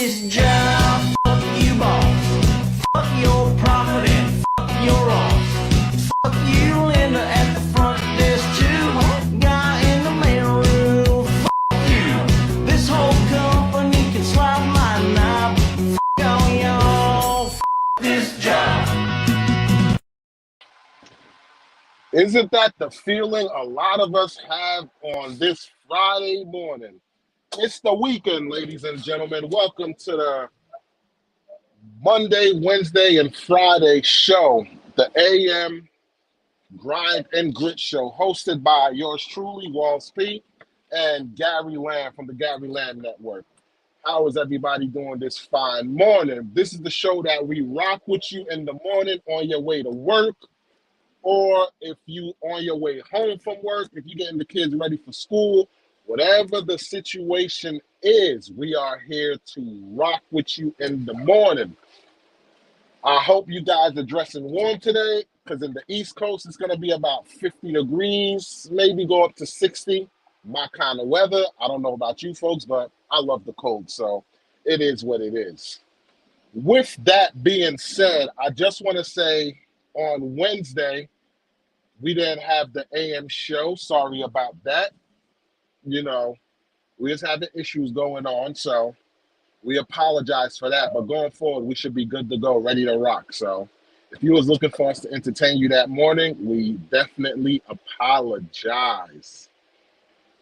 this job, fuck you, boss. Fuck your profit and fuck your loss. Fuck you, Linda, at the front desk too. Guy in the mailroom, fuck you. This whole company can slide my knob. Fuck all y'all, fuck this job. Isn't that the feeling a lot of us have on this Friday morning? It's the weekend, ladies and gentlemen. Welcome to the Monday, Wednesday, and Friday show, the AM Grind and Grit Show, hosted by yours truly, Walls P, and Gary Lamb from the Gary Lamb Network. How is everybody doing this fine morning? This is the show that we rock with you in the morning on your way to work, or if you on your way home from work, if you're getting the kids ready for school, whatever the situation is, we are here to rock with you in the morning. I hope you guys are dressing warm today, because in the East Coast, it's going to be about 50 degrees, maybe go up to 60. My kind of weather. I don't know about you folks, but I love the cold, so it is what it is. With that being said, I just want to say on Wednesday, we didn't have the AM show. Sorry about that. You know, we just having issues going on, so we apologize for that. But going forward, we should be good to go, ready to rock. So if you was looking for us to entertain you that morning, we definitely apologize.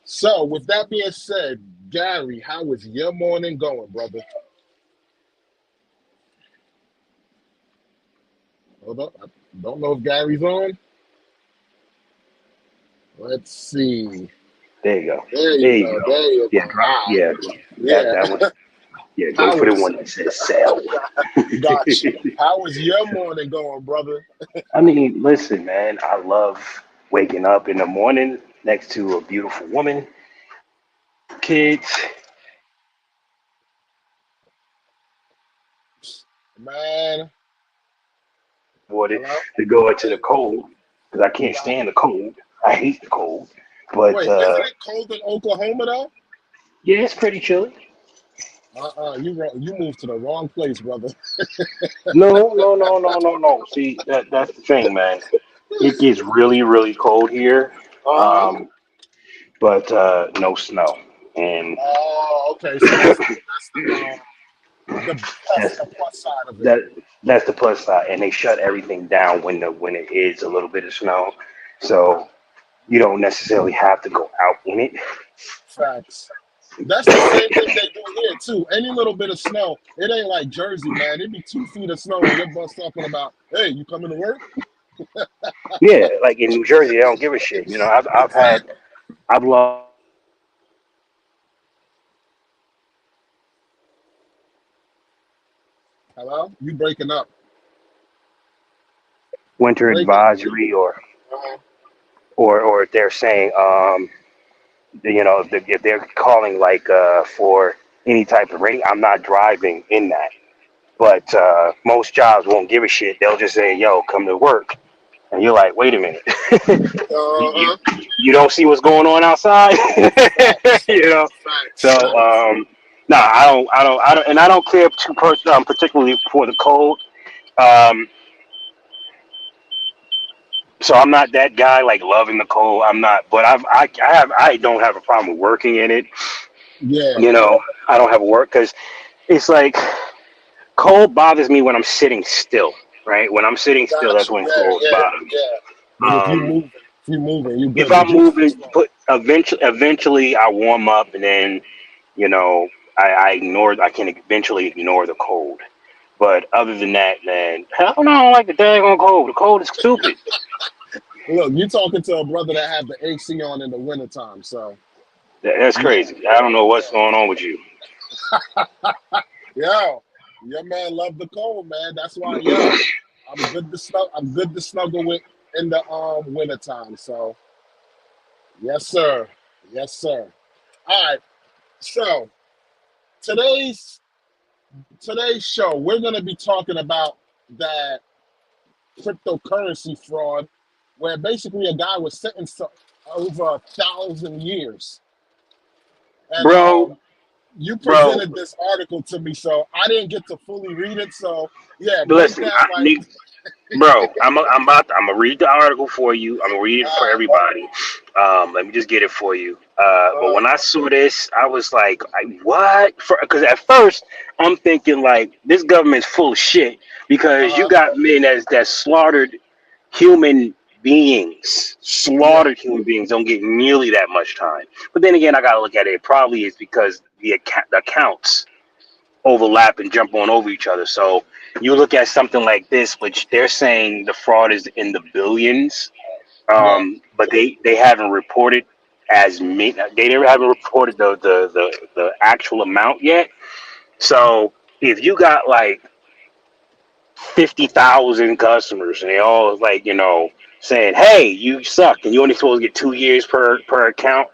So with that being said, Gary, how is your morning going, brother? Hold up. I don't know if Gary's on. Let's see. There you go. There There you you go. go. There you Yeah, go. All right. yeah, Yeah. that was. Yeah, go How for the is one that says sell. gotcha. How is your morning going, brother? I mean, listen, man, I love waking up in the morning next to a beautiful woman, kids. Man, Wanted hello? to go into the cold because I can't stand the cold. I hate the cold. But Wait, isn't it cold in Oklahoma though? yeah, it's pretty chilly. You moved to the wrong place, brother. No. See, that's the thing, man. It gets really, really cold here. Uh-huh. But no snow. And Oh, okay. So the that's plus side of it. that that's the plus side. And they shut everything down when it is a little bit of snow. So you don't necessarily have to go out in it. Facts. That's the same thing they do here too. Any little bit of snow, it ain't like Jersey, man. It'd be 2 feet of snow and your bus talking about, hey, you coming to work? Yeah, like in New Jersey, they don't give a shit. You know, Exactly. I've loved Hello? You breaking up. winter Breaking up. advisory Uh-huh. or if they're saying you know, if they're calling like for any type of rating, I'm not driving in that. But most jobs won't give a shit. They'll just say, "Yo, come to work," and you're like, "Wait a minute, you, you Uh-huh. you don't see what's going on outside," Facts. you know. Facts. So Facts. no, I don't, and I don't care too particularly for the cold. Um, so I'm not that guy like loving the cold. I'm not, but I don't have a problem with working in it. Yeah. You know, I don't have a work because it's like cold bothers me when I'm sitting still, right? When I'm sitting still, Got that's you. when Yeah, cold yeah, bothers me. yeah. But Um, if you moving, you if good. But I'm just moving, but eventually I warm up, and then you know I can eventually ignore the cold. But other than that, man, hell no, I don't like the daggone cold. The cold is stupid. look, you talking to a brother that have the AC on in the wintertime. So That's yeah, crazy. I don't know what's going on with you. yo, your man love the cold, man. That's why, I'm good to snuggle with in the wintertime. So yes, sir. Yes, sir. All right. So today's today's show, we're gonna be talking about that cryptocurrency fraud, where basically a guy was sentenced to over 1,000 years, and Bro, you bro. presented this article to me, so I didn't get to fully read it. So yeah, break Listen, down like bro, I'm gonna read the article for you. I'm gonna read it for uh, everybody. Let me just get it for you. But uh, when I saw this, I was like, what? Because at first I'm thinking like this government's full of shit because you uh, got men that slaughtered human beings, yeah, don't get nearly that much time. But then again, I gotta look at it. It probably is because the accounts overlap and jump on over each other. So you look at something like this, which they're saying the fraud is in the billions, yeah, but they haven't reported they never haven't reported the actual amount yet. So if you got like 50,000 customers and they all like saying, "Hey, you suck," and you only supposed to get 2 years per account.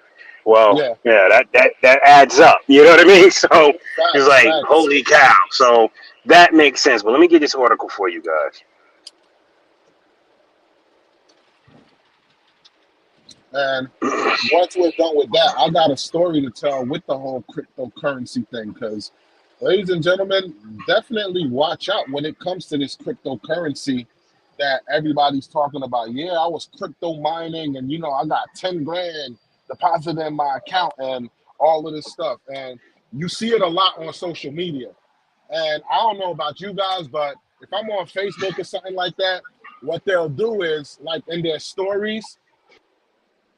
Well, yeah. yeah, that adds up. You know what I mean? So it's Facts, like, facts. holy cow. So that makes sense. But let me get this article for you guys. And once we're done with that, I got a story to tell with the whole cryptocurrency thing. Because, ladies and gentlemen, definitely watch out when it comes to this cryptocurrency that everybody's talking about. Yeah, I was crypto mining, and I got 10 grand deposited in my account, and all of this stuff. And you see it a lot on social media. And I don't know about you guys, but if I'm on Facebook or something like that, what they'll do is like in their stories,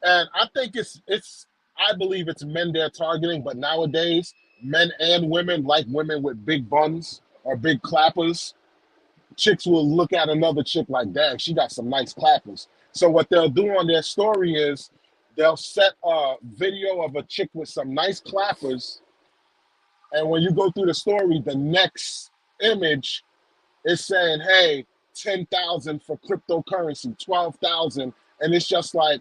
and I think it's I believe it's men they're targeting, but nowadays men and women, like women with big buns or big clappers, chicks will look at another chick like, dang, she got some nice clappers. So what they'll do on their story is they'll set a video of a chick with some nice clappers, and when you go through the story, the next image is saying, hey, 10,000 for cryptocurrency, 12,000, and it's just like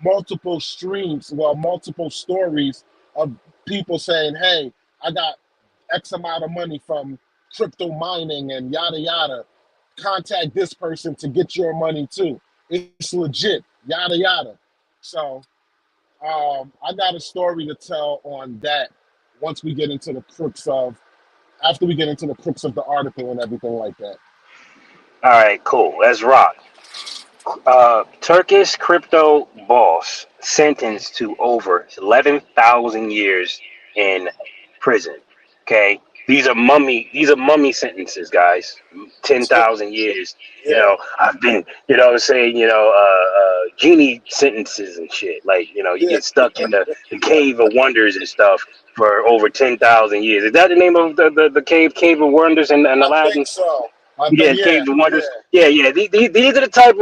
multiple streams, well, multiple stories of people saying, hey, I got X amount of money from crypto mining and yada yada. Contact this person to get your money too. It's legit, yada yada. So I got a story to tell on that once we get into the crux of after we get into the crux of the article and everything like that. All right, cool. Let's rock. Turkish crypto boss sentenced to over 11,000 years in prison. Okay, these are mummy sentences, guys. 10,000 years. Yeah, I've been, what I'm saying, genie sentences and shit. Like, you yeah, get stuck in the cave of wonders and stuff for over 10,000 years. Is that the name of the cave of wonders and I think Aladdin? so. I think Yeah, yeah, Cave of Wonders. yeah, Yeah. These are the type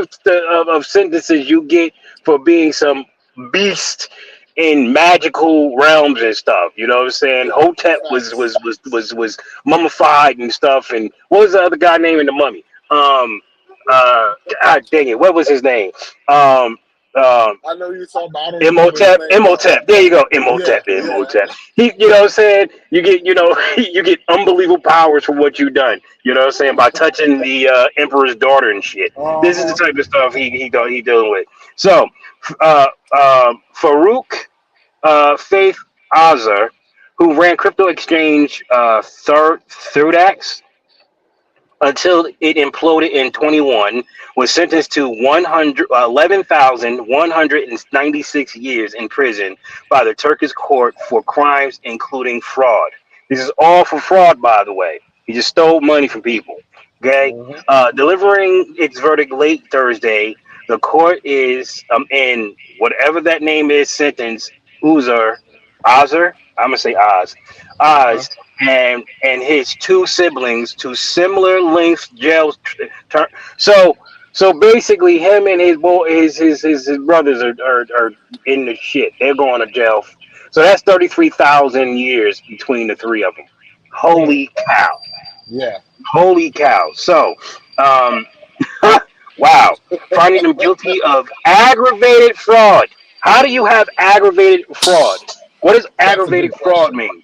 of sentences you get for being some beast in magical realms and stuff. You know what I'm saying? yeah. Hotep Facts. was mummified and stuff. And what was the other guy name in the mummy? Um, God dang it, what was his name? Um, um, I know you're talking about. I don't remember his Imhotep, name though. Imhotep. There you go, Yeah, Imhotep, yeah. Imhotep. You know what I'm saying? You get, you get unbelievable powers for what you've done. You know what I'm saying? By touching the emperor's daughter and shit. Uh This is the huh. type of stuff he dealing with. So, Farouk Faith Azar, who ran crypto exchange Thirdax until it imploded in 21, was sentenced to 11,196 years in prison by the Turkish court for crimes including fraud. This is all for fraud, by the way. He just stole money from people. Okay, Hmm. delivering its verdict late Thursday, the court is in whatever that name is sentence Azar. I'm gonna say Uh-huh. Oz, and his two siblings to similar length jail term. So basically, him and his brothers are in the shit. They're going to jail. So that's 33,000 years between the three of them. Mm. Holy cow! Yeah. Holy cow! So, um, wow, finding them guilty of aggravated fraud. How do you have aggravated fraud? What does That's a good aggravated fraud question. mean?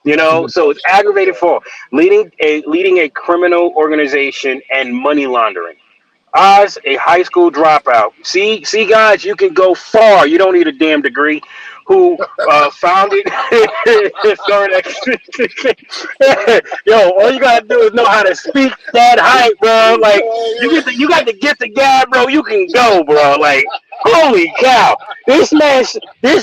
That's a good So it's question. aggravated Yeah. fraud, leading a criminal organization and money laundering. Oz, a high school dropout. See, guys, you can go far. You don't need a damn degree. Who founded Third Yo, all you gotta do is know how to speak that height, bro. Like you got to get the gab, bro. You can go, bro. Like holy cow, this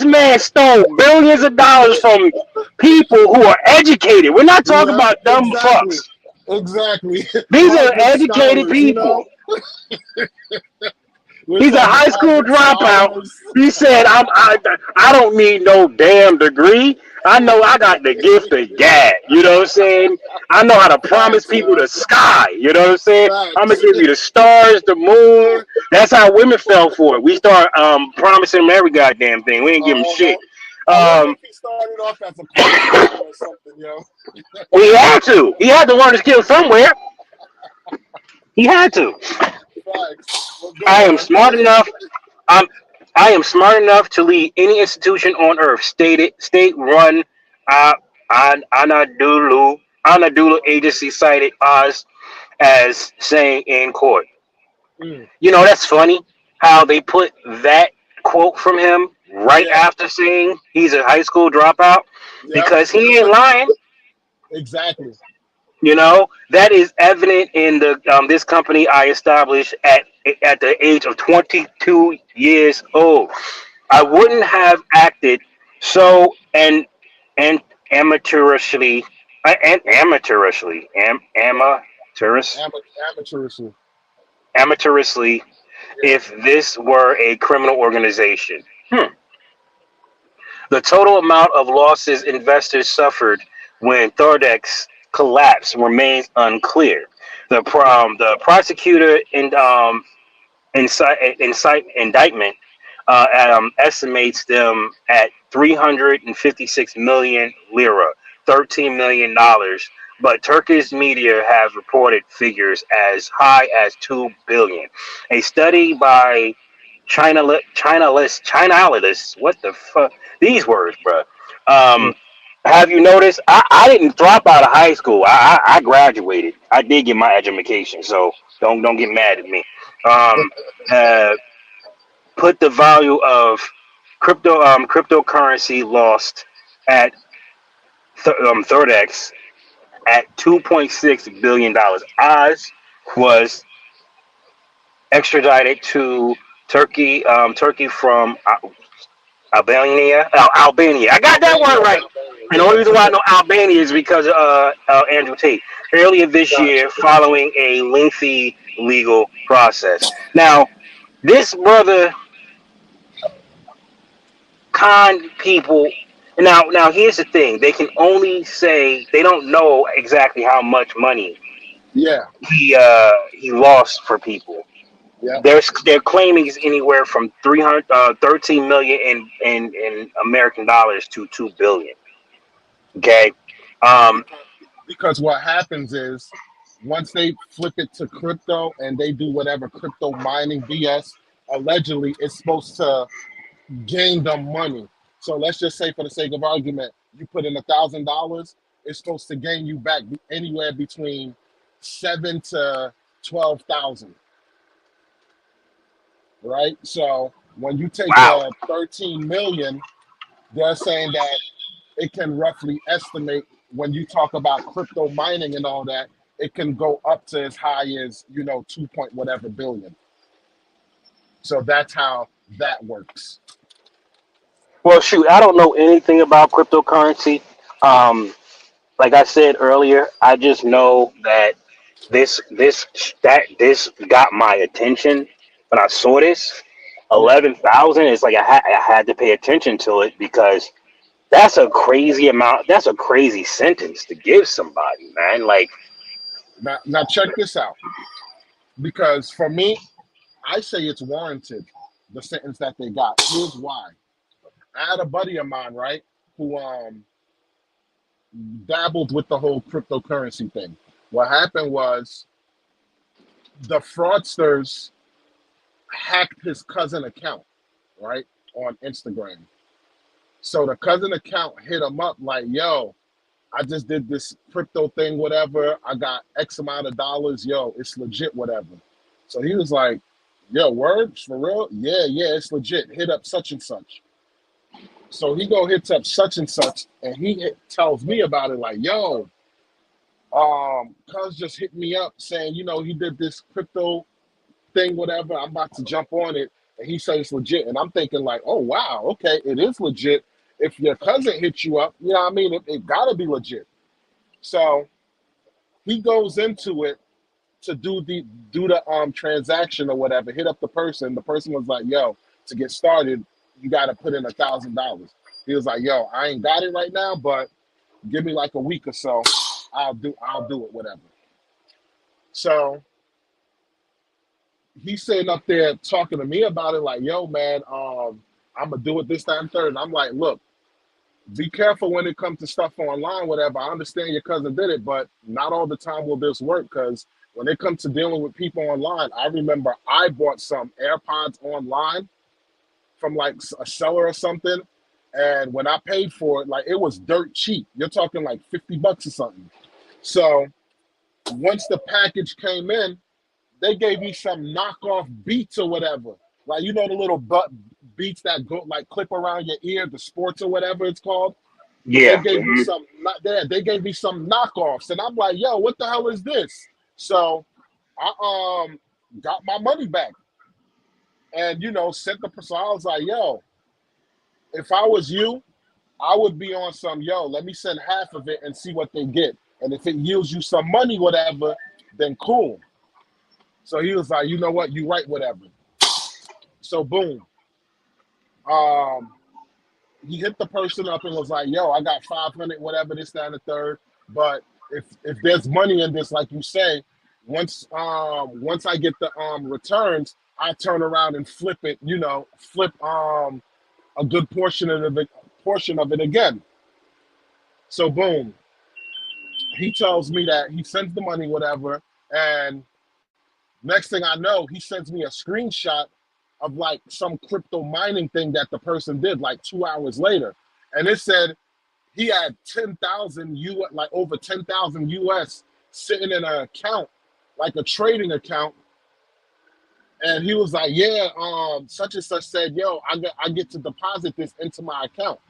man stole billions of dollars from people who are educated. We're not talking Yeah, about dumb exactly. fucks. Exactly. These are Harvard educated scholars, you people. know? We're He's a talking high school Harvard dropout. scholars. He said, I don't need no damn degree. I know I got the gift of gab. You know what I'm saying? I know how to promise Facts, people yo. the sky. You know what I'm saying? I'm gonna Facts. give you the stars, the moon. That's how women fell for it. We start promising them every goddamn thing. We didn't give them Uh-huh. shit. I wonder Um, if he started off as a choreographer or something, yo. he had to. He had to learn his skill somewhere. He had to. Facts. Well, go I am on. smart enough. I'm I am smart enough to lead any institution on earth. State run uh, Anadolu agency cited Oz as saying in court. Mm, You know that's funny how they put that quote from him right yeah. after saying he's a high school dropout Yep. because he ain't lying. Exactly. You know that is evident in the this company I established at the age of 22 years old. I wouldn't have acted so and amateurishly and amateurish Amateurishly. amateurishly Yeah. if this were a criminal organization. The total amount of losses investors suffered when Thordex collapsed remains unclear. Mm, The prosecutor indictment estimates them at 356 million lira, $13 million. But Turkish media have reported figures as high as 2 billion. A study by Chinalysts, what the fuck? These words, bro. mm. Um, have you noticed? I didn't drop out of high school. I graduated. I did get my education, so don't get mad at me. Um, uh, put the value of cryptocurrency lost at Thirdex at $2.6 billion. Oz was extradited to Turkey from Albania. Albania. I got that Albania. one right. Albania. And the only reason why I know Albania is because of Andrew Tate. Earlier this Gotcha. year, following a lengthy legal process. Now, this brother con people. Now here's the thing: they can only say they don't know exactly how much money Yeah. he lost for people. Yeah. They're claiming it's anywhere from 13 million in American dollars to 2 billion. Okay, um, Because because what happens is once they flip it to crypto and they do whatever crypto mining BS, allegedly it's supposed to gain them money. So let's just say, for the sake of argument, you put in $1,000, it's supposed to gain you back anywhere between 7 to 12,000, right? So when you take wow. the 13 million, they're saying that it can roughly estimate when you talk about crypto mining and all that, it can go up to as high as 2 point whatever billion. So that's how that works. Well, shoot, I don't know anything about cryptocurrency. Um, like I said earlier, I just know that this got my attention when I saw this. Yeah. 11,000 is like I had to pay attention to it because that's a crazy amount. That's a crazy sentence to give somebody, man. Like, Now check this out. Because for me, I say it's warranted, the sentence that they got. Here's why. I had a buddy of mine, right, who dabbled with the whole cryptocurrency thing. What happened was the fraudsters hacked his cousin account, right, on Instagram. So the cousin account hit him up like, yo, I just did this crypto thing, whatever. I got X amount of dollars. Yo, it's legit, whatever. So he was like, yo, word for real? Yeah, yeah, it's legit. Hit up such and such. So he go hits up such and such, and tells me about it like, yo, cuz just hit me up saying, he did this crypto thing, whatever. I'm about to jump on it, and he says it's legit. And I'm thinking like, oh wow, okay, it is legit. If your cousin hits you up, you know what I mean? It gotta be legit. So he goes into it to do the transaction or whatever, hit up the person. The person was like, yo, to get started, you gotta put in $1,000. He was like, yo, I ain't got it right now, but give me like a week or so. I'll do it, whatever. So he's sitting up there talking to me about it, like, yo, man, I'm gonna do it this time third. And I'm like, look, be careful when it comes to stuff online, whatever. I understand your cousin did it, but not all the time will this work, because when it comes to dealing with people online, I remember I bought some AirPods online from like a seller or something. And when I paid for it, like it was dirt cheap. You're talking like $50 or something. So once the package came in, they gave me some knockoff beats or whatever. Like, the little beats that go like clip around your ear, the sports or whatever it's called. They Yeah. gave me Hmm. some not there. They gave me some knockoffs, and I'm like, yo, what the hell is this? So I got my money back, and sent the person. I was like, yo, if I was you, I would be on some, yo, let me send half of it and see what they get. And if it yields you some money, whatever, then cool. So he was like, you know what, you right, whatever. So boom. Um, he hit the person up and was like, yo, I got 500, whatever, this, that, and the third. But if there's money in this, like you say, once I get the returns, I turn around and flip it, flip a good portion of it again. So boom. He tells me that he sends the money, whatever, and next thing I know, he sends me a screenshot of like some crypto mining thing that the person did like 2 hours later. And it said he had 10,000 like over 10,000 US sitting in an account, like a trading account. And he was like, yeah, such and such said, yo, I get to deposit this into my account.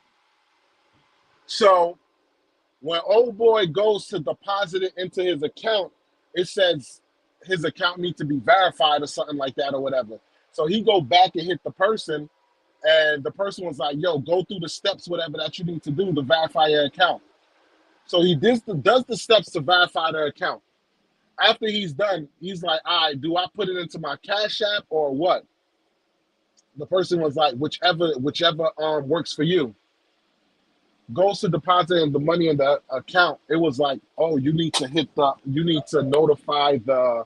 So when old boy goes to deposit it into his account, it says his account needs to be verified or something like that or whatever. So he go back and hit the person, and the person was like, yo, go through the steps, whatever that you need to do to verify your account. So he does the steps to verify their account. After he's done, he's like, all right, do I put it into my Cash App or what? The person was like, whichever works for you. Goes to deposit the money in the account. It was like, oh, you need to notify the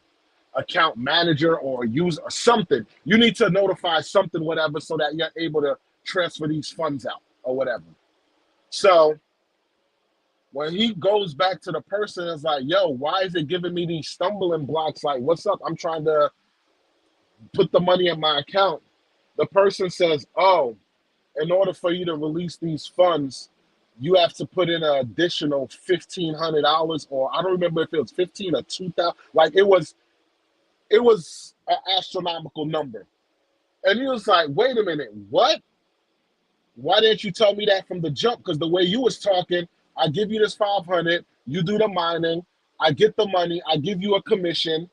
account manager or use or something. You need to notify something, whatever, so that you're able to transfer these funds out or whatever. So when he goes back to the person, it's like, yo, why is it giving me these stumbling blocks? Like, what's up? I'm trying to put the money in my account. The person says, oh, in order for you to release these funds, you have to put in an additional $1,500, or I don't remember if it was 15 or 2,000. Like it was an astronomical number. And he was like, wait a minute, what? Why didn't you tell me that from the jump? Because the way you was talking, I give you this 500, you do the mining, I get the money, I give you a commission,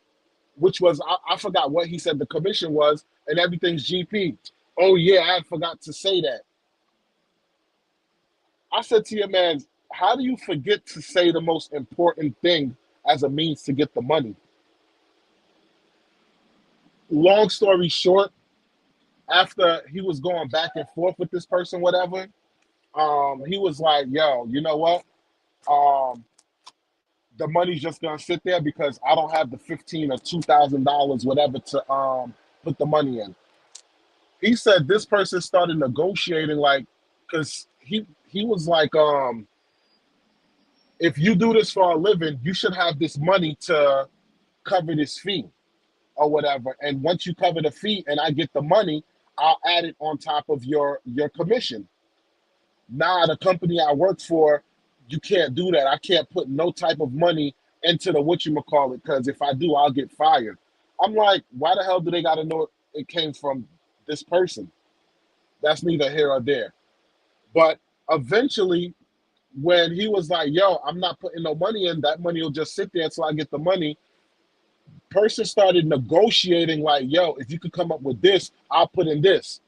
which was, I forgot what he said the commission was, and everything's GP. Oh yeah, I forgot to say that. I said to your man, how do you forget to say the most important thing as a means to get the money? Long story short, after he was going back and forth with this person, whatever, he was like, yo, you know what? Um, the money's just gonna sit there because I don't have the 15 or $2,000, whatever, to put the money in. He said this person started negotiating, like, because he was like, if you do this for a living, you should have this money to cover this fee or whatever. And once you cover the fee and I get the money, I'll add it on top of your commission. Nah, the company I work for, you can't do that. I can't put no type of money into the whatchamacallit, because if I do, I'll get fired. I'm like, why the hell do they got to know it came from this person? That's neither here or there. But eventually, when he was like, yo, I'm not putting no money in, that money will just sit there until I get the money. Person started negotiating, like, yo, if you could come up with this, I'll put in this.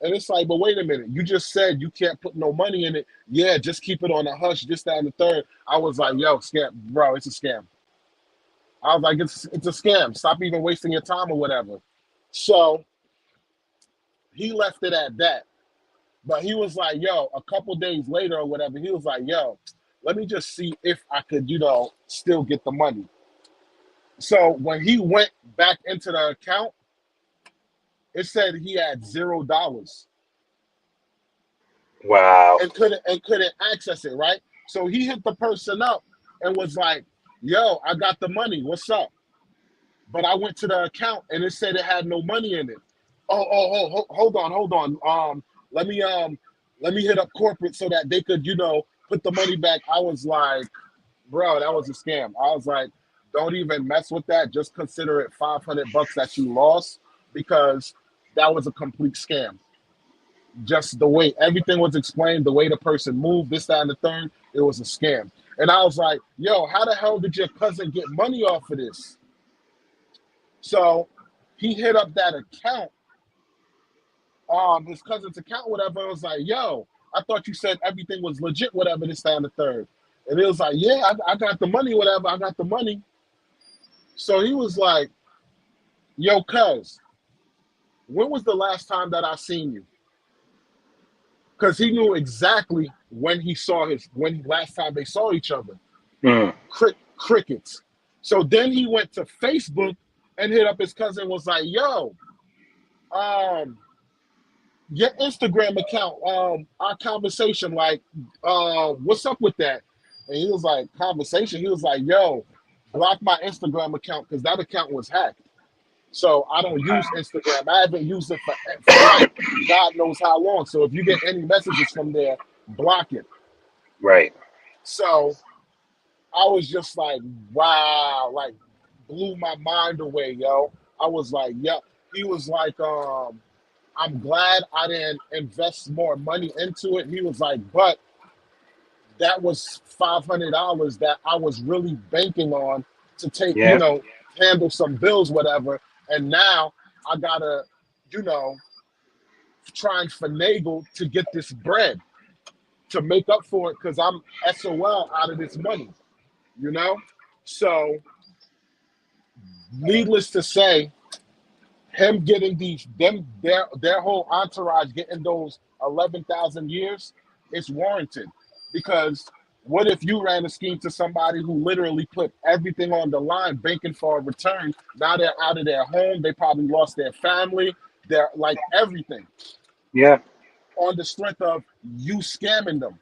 And it's like, but wait a minute, you just said you can't put no money in it. Yeah, just keep it on a hush, this, that, and the third. I was like, yo, scam, bro, it's a scam. I was like, it's a scam. Stop even wasting your time or whatever. So he left it at that. But he was like, yo, a couple days later or whatever, he was like, yo, let me just see if I could, still get the money. So when he went back into the account, it said he had $0 Wow. and couldn't access it, right? So he hit the person up and was like, yo, I got the money. What's up? But I went to the account and it said it had no money in it. Hold on. Let me hit up corporate so that they could, put the money back. I was like, bro, that was a scam. I was like, don't even mess with that. Just consider it $500 that you lost, because that was a complete scam. Just the way everything was explained, the way the person moved, this, that, and the third, it was a scam. And I was like, yo, how the hell did your cousin get money off of this? So he hit up that account, his cousin's account, whatever. I was like, yo, I thought you said everything was legit, whatever, this, that, and the third. And it was like, yeah, I got the money, whatever. I got the money. So he was like, yo, cuz, when was the last time that I seen you? Because he knew exactly when last time they saw each other. Mm. Crickets. So then he went to Facebook and hit up his cousin, was like, yo, your Instagram account, our conversation, like, what's up with that? And he was like, conversation? He was like, yo, block my Instagram account because that account was hacked. So I don't use Instagram. I haven't used it for like God knows how long. So if you get any messages from there, block it. Right. So I was just like, wow, like blew my mind away, yo. I was like, yeah. He was like, I'm glad I didn't invest more money into it. He was like, but that was $500 that I was really banking on to take, Yeah. handle some bills, whatever. And now I gotta, try and finagle to get this bread to make up for it because I'm SOL out of this money, So, needless to say, him getting their whole entourage getting those 11,000 years, it's warranted. Because what if you ran a scheme to somebody who literally put everything on the line, banking for a return? Now they're out of their home. They probably lost their family. They're like everything Yeah. on the strength of you scamming them.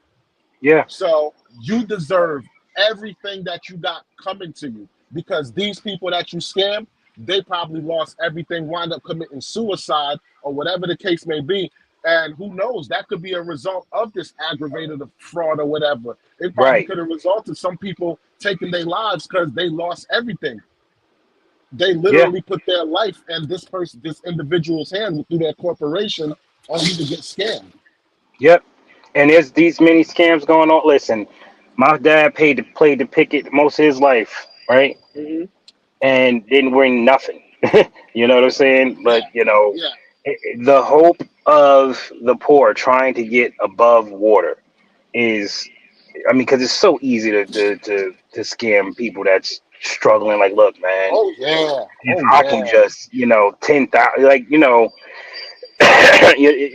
Yeah. So you deserve everything that you got coming to you, because these people that you scam, they probably lost everything, wound up committing suicide or whatever the case may be. And who knows, that could be a result of this aggravated fraud or whatever. It probably Right. could have resulted some people taking their lives because they lost everything. They Yeah. literally put their life in this individual's hands through their corporation, only to get scammed. Yep. And there's these many scams going on. Listen, my dad played the picket most of his life, right? Hmm. And didn't win nothing. You know what I'm saying? Yeah, But yeah, the hope of the poor trying to get above water is, I mean, because it's so easy to scam people that's struggling. Like, look, man, oh yeah, if oh I can yeah, just, 10,000, like,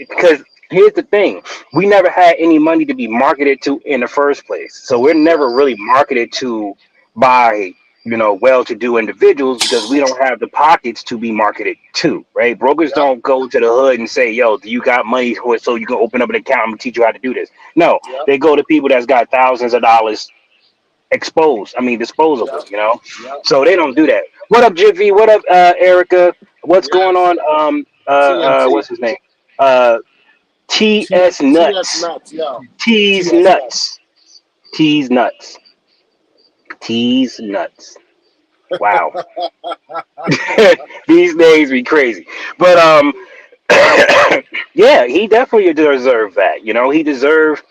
because here's the thing, we never had any money to be marketed to in the first place, so we're yeah, never really marketed to by well-to-do individuals, because we don't have the pockets to be marketed to, right? Brokers yeah, don't go to the hood and say, yo, do you got money so you can open up an account and teach you how to do this? No, yeah, they go to people that's got thousands of dollars yeah, disposable, yeah, so they don't yeah, do that. What up, Jiffy? What up, Erica? What's going yes. on? TNT, What's his name? uh TS TS nuts. nuts, yeah, T's TS nuts. nuts. T's nuts. T's nuts. Wow. These days be crazy. But yeah, he definitely deserved that. He deserved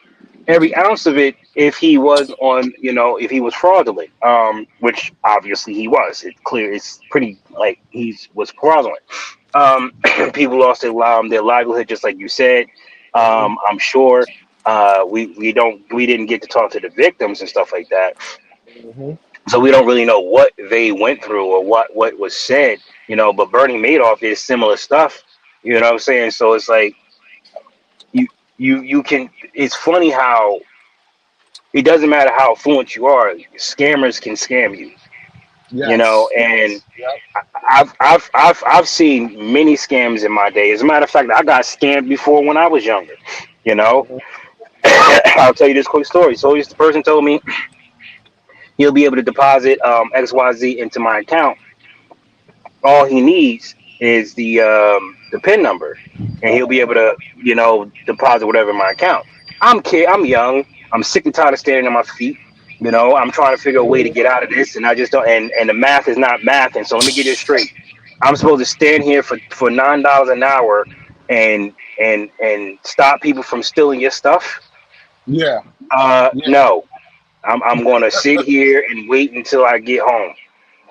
every ounce of it if he was if he was fraudulent. Which obviously he was. It's pretty like he was fraudulent. People lost their livelihood, just like you said. Mhm, I'm sure we didn't get to talk to the victims and stuff like that, mhm. so we don't really know what they went through or what was said. But Bernie Madoff is similar stuff. You know what I'm saying? So it's like you you can. It's funny how it doesn't matter how fluent you are, scammers can scam you. Yes, And yes, yep. I've seen many scams in my day. As a matter of fact, I got scammed before when I was younger. You know, Mhm. I'll tell you this quick story. So this person told me he'll be able to deposit XYZ into my account. All he needs is the PIN number, and he'll be able to deposit whatever in my account. I'm young. I'm sick and tired of standing on my feet. I'm trying to figure a way to Mhm. get out of this, and I just don't. And the math is not math. And so let me get this straight. I'm supposed to stand here for $9 an hour and stop people from stealing your stuff. Yeah, yeah, No, I'm going to sit here and wait until I get home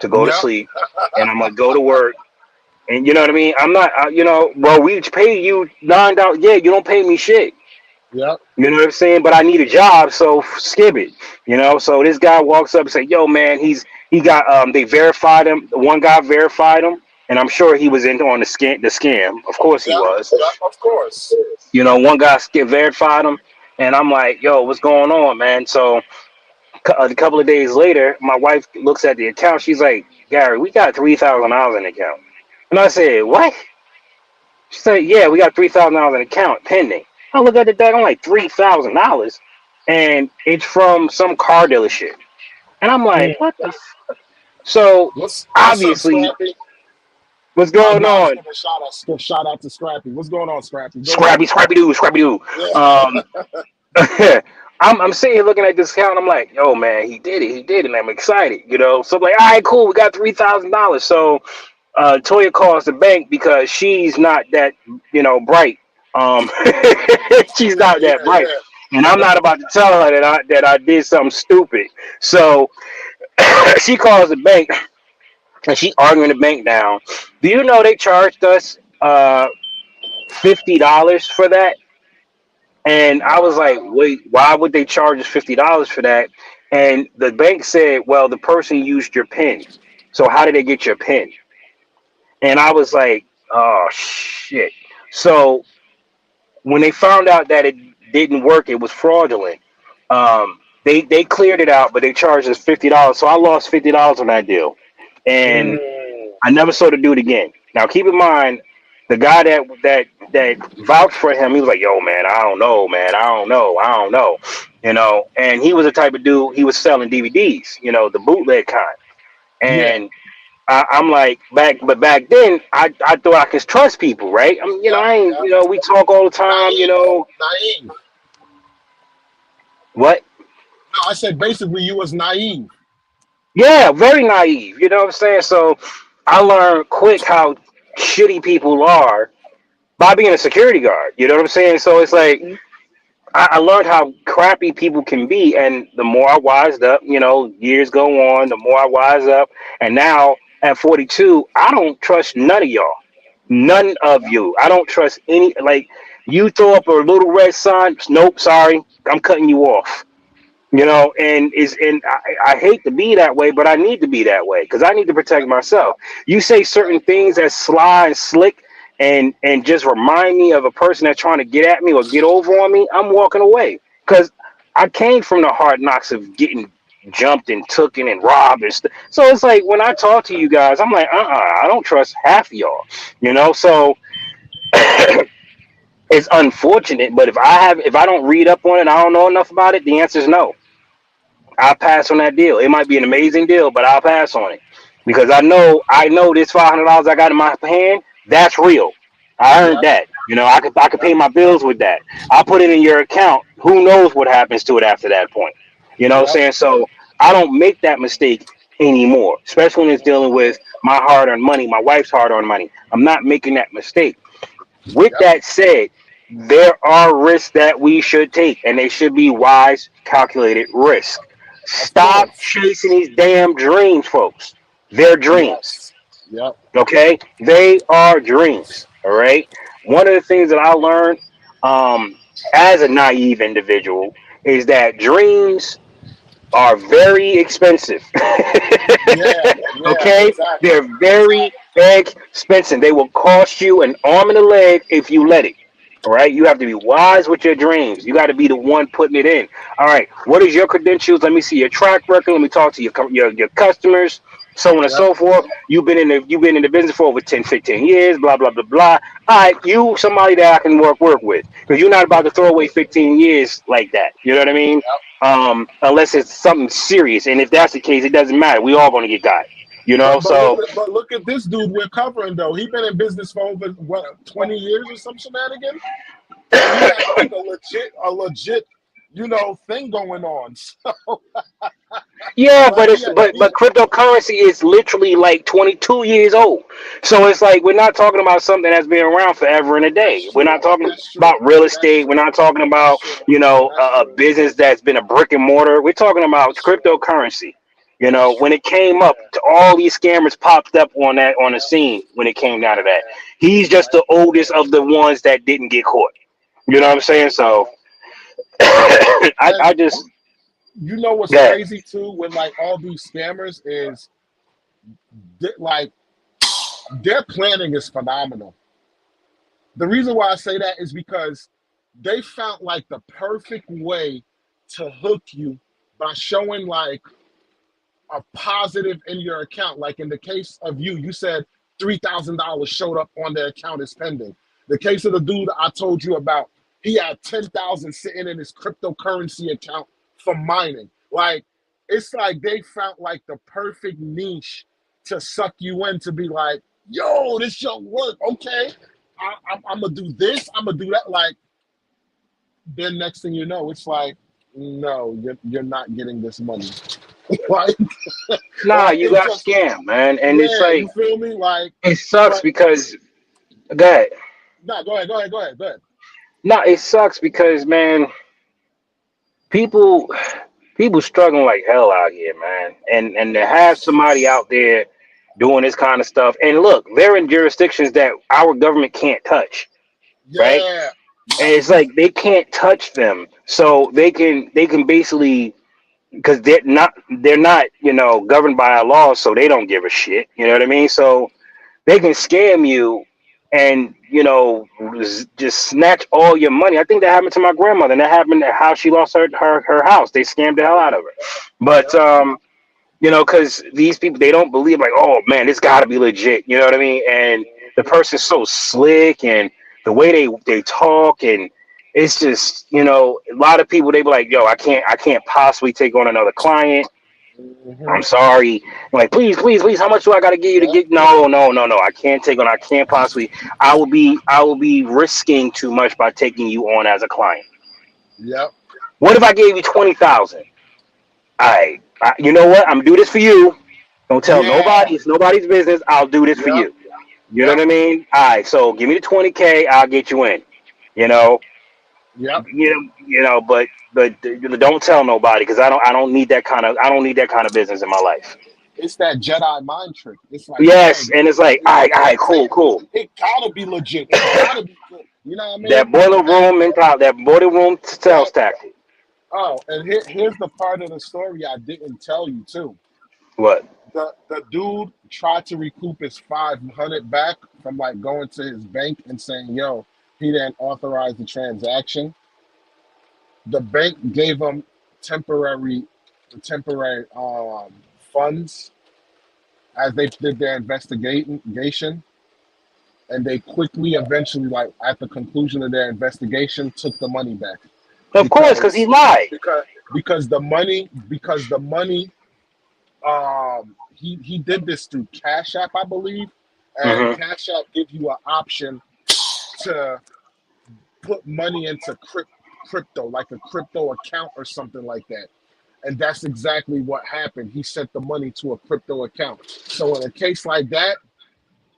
to go to yep, sleep, and I'm gonna go to work. And you know what I mean? I'm not, well, we pay you $9. Yeah, you don't pay me shit. yep. You know what I'm saying? But I need a job, so skip it. So this guy walks up and say, "Yo, man, he got they verified him. One guy verified him, and I'm sure he was in on the scam. Of course he Yep, was. yep, of course. One guy verified him, and I'm like, yo, what's going on, man? So a couple of days later, my wife looks at the account. She's like, Gary, we got $3,000 in the account. And I said, what? She said, yeah, we got $3,000 in the account pending. I look at the deck, I'm like, $3,000, and it's from some car dealership. And I'm like, Mm. what the? So What's up, obviously, Scrappy? what's I going gotta on? give a shout out to Scrappy. What's going on, Scrappy? Go ahead. Scrappy, Scrappy Doo, Scrappy Doo. Yeah. Um, I'm sitting here looking at this account. I'm like, yo, man, he did it, and I'm excited, So I'm like, all right, cool, we got $3,000. So Toya calls the bank because she's not that, bright. Um, she's not Yeah, that bright, yeah. and I'm not about to tell her that I did something stupid. So she calls the bank, and she's arguing the bank down. Do you know they charged us $50 for that? And I was like, Wow. wait, why would they charge us $50 for that? And the bank said, well, the person used your PIN. So how did they get your PIN? And I was like, oh shit. So when they found out that it didn't work, it was fraudulent. They cleared it out, but they charged us $50. So I lost $50 on that deal, and Mm. I never saw the dude again. Now keep in mind, the guy that vouched for him, he was like, "Yo, man, I don't know, man, I don't know," And he was the type of dude. He was selling DVDs, the bootleg kind. Yeah. And I'm like, back then, I thought I could trust people, right? Yep. I ain't, Yep. we talk all the time, Naive. Naive. what? No, I said basically you was naive. Yeah, very naive. You know what I'm saying? So I learned quick how shitty people are by being a security guard. You know what I'm saying? So it's like Mhm. I learned how crappy people can be, and the more I wised up, years go on, the more I wise up, and now at 42, I don't trust none of y'all, none of you. I don't trust any. Like you throw up a little red sign, nope, sorry, I'm cutting you off. And I hate to be that way, but I need to be that way because I need to protect myself. You say certain things that's sly and slick, and just remind me of a person that's trying to get at me or get over on me, I'm walking away because I came from the hard knocks of getting jumped and tooken and robbed and stuff. So it's like when I talk to you guys, I'm like, I don't trust half of y'all. So it's unfortunate, but if I don't read up on it, I don't know enough about it. The answer is no. I'll pass on that deal. It might be an amazing deal, but I'll pass on it because I know this $500 I got in my hand. That's real. I earned Yep. that. I could pay my bills with that. I put it in your account. Who knows what happens to it after that point? You know what I'm Yep. saying? So I don't make that mistake anymore, especially when it's dealing with my hard-earned money, my wife's hard-earned money. I'm not making that mistake. With Yep. that said, there are risks that we should take, and they should be wise, calculated risks. Of Stop course. chasing these damn dreams, folks. They're dreams. Yes. Yep. Okay, they are dreams. All right. One of the things that I learned, um, as a naive individual, is that dreams are very expensive. Yeah. Yeah. Okay, Exactly. they're very Exactly. expensive. They will cost you an arm and a leg if you let it. All right, you have to be wise with your dreams. You got to be the one putting it in. All right, what is your credentials? Let me see your track record. Let me talk to your customers, so on and Yep. so forth. You've been in the business for over 10, 15 years. Blah blah blah blah. All right, you somebody that I can work with, because you're not about to throw away 15 years like that. You know what I mean? Yep. Unless it's something serious, and if that's the case, it doesn't matter. We all going to get got. You know, so But look at this dude we're covering though. He been in business for over what 20 years or some shenanigans, and he has like a legit thing going on. So yeah, but like it's but cryptocurrency is literally like 22 years old. So it's like we're not talking about something that's been around forever and a day. that's We're true. not talking That's true. about real That's estate. We're true. not talking about That's true. a, That's a true. business that's been a brick and mortar. We're talking about That's true. cryptocurrency. That's When true. it came up, Yeah. all these scammers popped up on the Yep. scene when it came down to that. Yeah. He's just Like the oldest of the ones that didn't get caught. You know what I'm yep. saying? So Yep. I And just what's yeah. crazy too with like all these scammers is like their planning is phenomenal. The reason why I say that is because they found like the perfect way to hook you by showing like a positive in your account. Like in the case of you said $3,000 showed up on their account as pending. The case of the dude I told you about, he had 10,000 sitting in his cryptocurrency account for mining. Like it's like they found like the perfect niche to suck you in to be like, yo, this your work, okay? I'm gonna do this. I'm gonna do that. Like then next thing you know, it's like, no, you're not getting this money. like Nah, like you it got just scammed, man. And it's yeah, like you feel me? Like, it sucks but because go ahead. no, go ahead. No, it sucks because man, people people struggling like hell out here, man. And to have somebody out there doing this kind of stuff. And look, they're in jurisdictions that our government can't touch, right? Yeah, And yep, it's like they can't touch them. So they can basically, because they're not governed by our laws, so they don't give a shit. You know what I mean? So they can scam you and just snatch all your money. I think that happened to my grandmother, and that happened at how she lost her house. They scammed the hell out of her. But yep, because these people, they don't believe, like, oh man, this got to be legit. You know what I mean? And the person's so slick, and the way they talk, and it's just, a lot of people, they be like, yo, I can't possibly take on another client. hmm I'm sorry. I'm like, please, please, please. How much do I got to give you to yep, get? No, no, no, no. I can't take on. I can't possibly. I will be risking too much by taking you on as a client. yep, What if I gave you 20,000? You know what? I'm gonna do this for you. Don't tell yeah, nobody. It's nobody's business. I'll do this for yep, you. You know yep, what I mean? All right. So give me the 20K. I'll get you in. You know. yep. But don't tell nobody, because I don't need that kind of business in my life. It's that Jedi mind trick. It's like, yo, Yes, and it's like, all right, cool, cool. it gotta be legit. It gotta be good. You know what I mean? That boiler And room mentality, that boiler room sales yep. tactic. And here's the part of the story I didn't tell you too. What? The dude tried to recoup his 500 back from like going to his bank and saying, "Yo, he didn't authorize the transaction." The bank gave him temporary temporary funds as they did their investigation, and they quickly, eventually, like at the conclusion of their investigation, took the money back Of course, because he because lied. because the money he did this through Cash App, I believe, and Hmm. Cash App gives you an option to put money into crypto, like a crypto account or something like that. And that's exactly what happened. He sent the money to a crypto account. So in a case like that,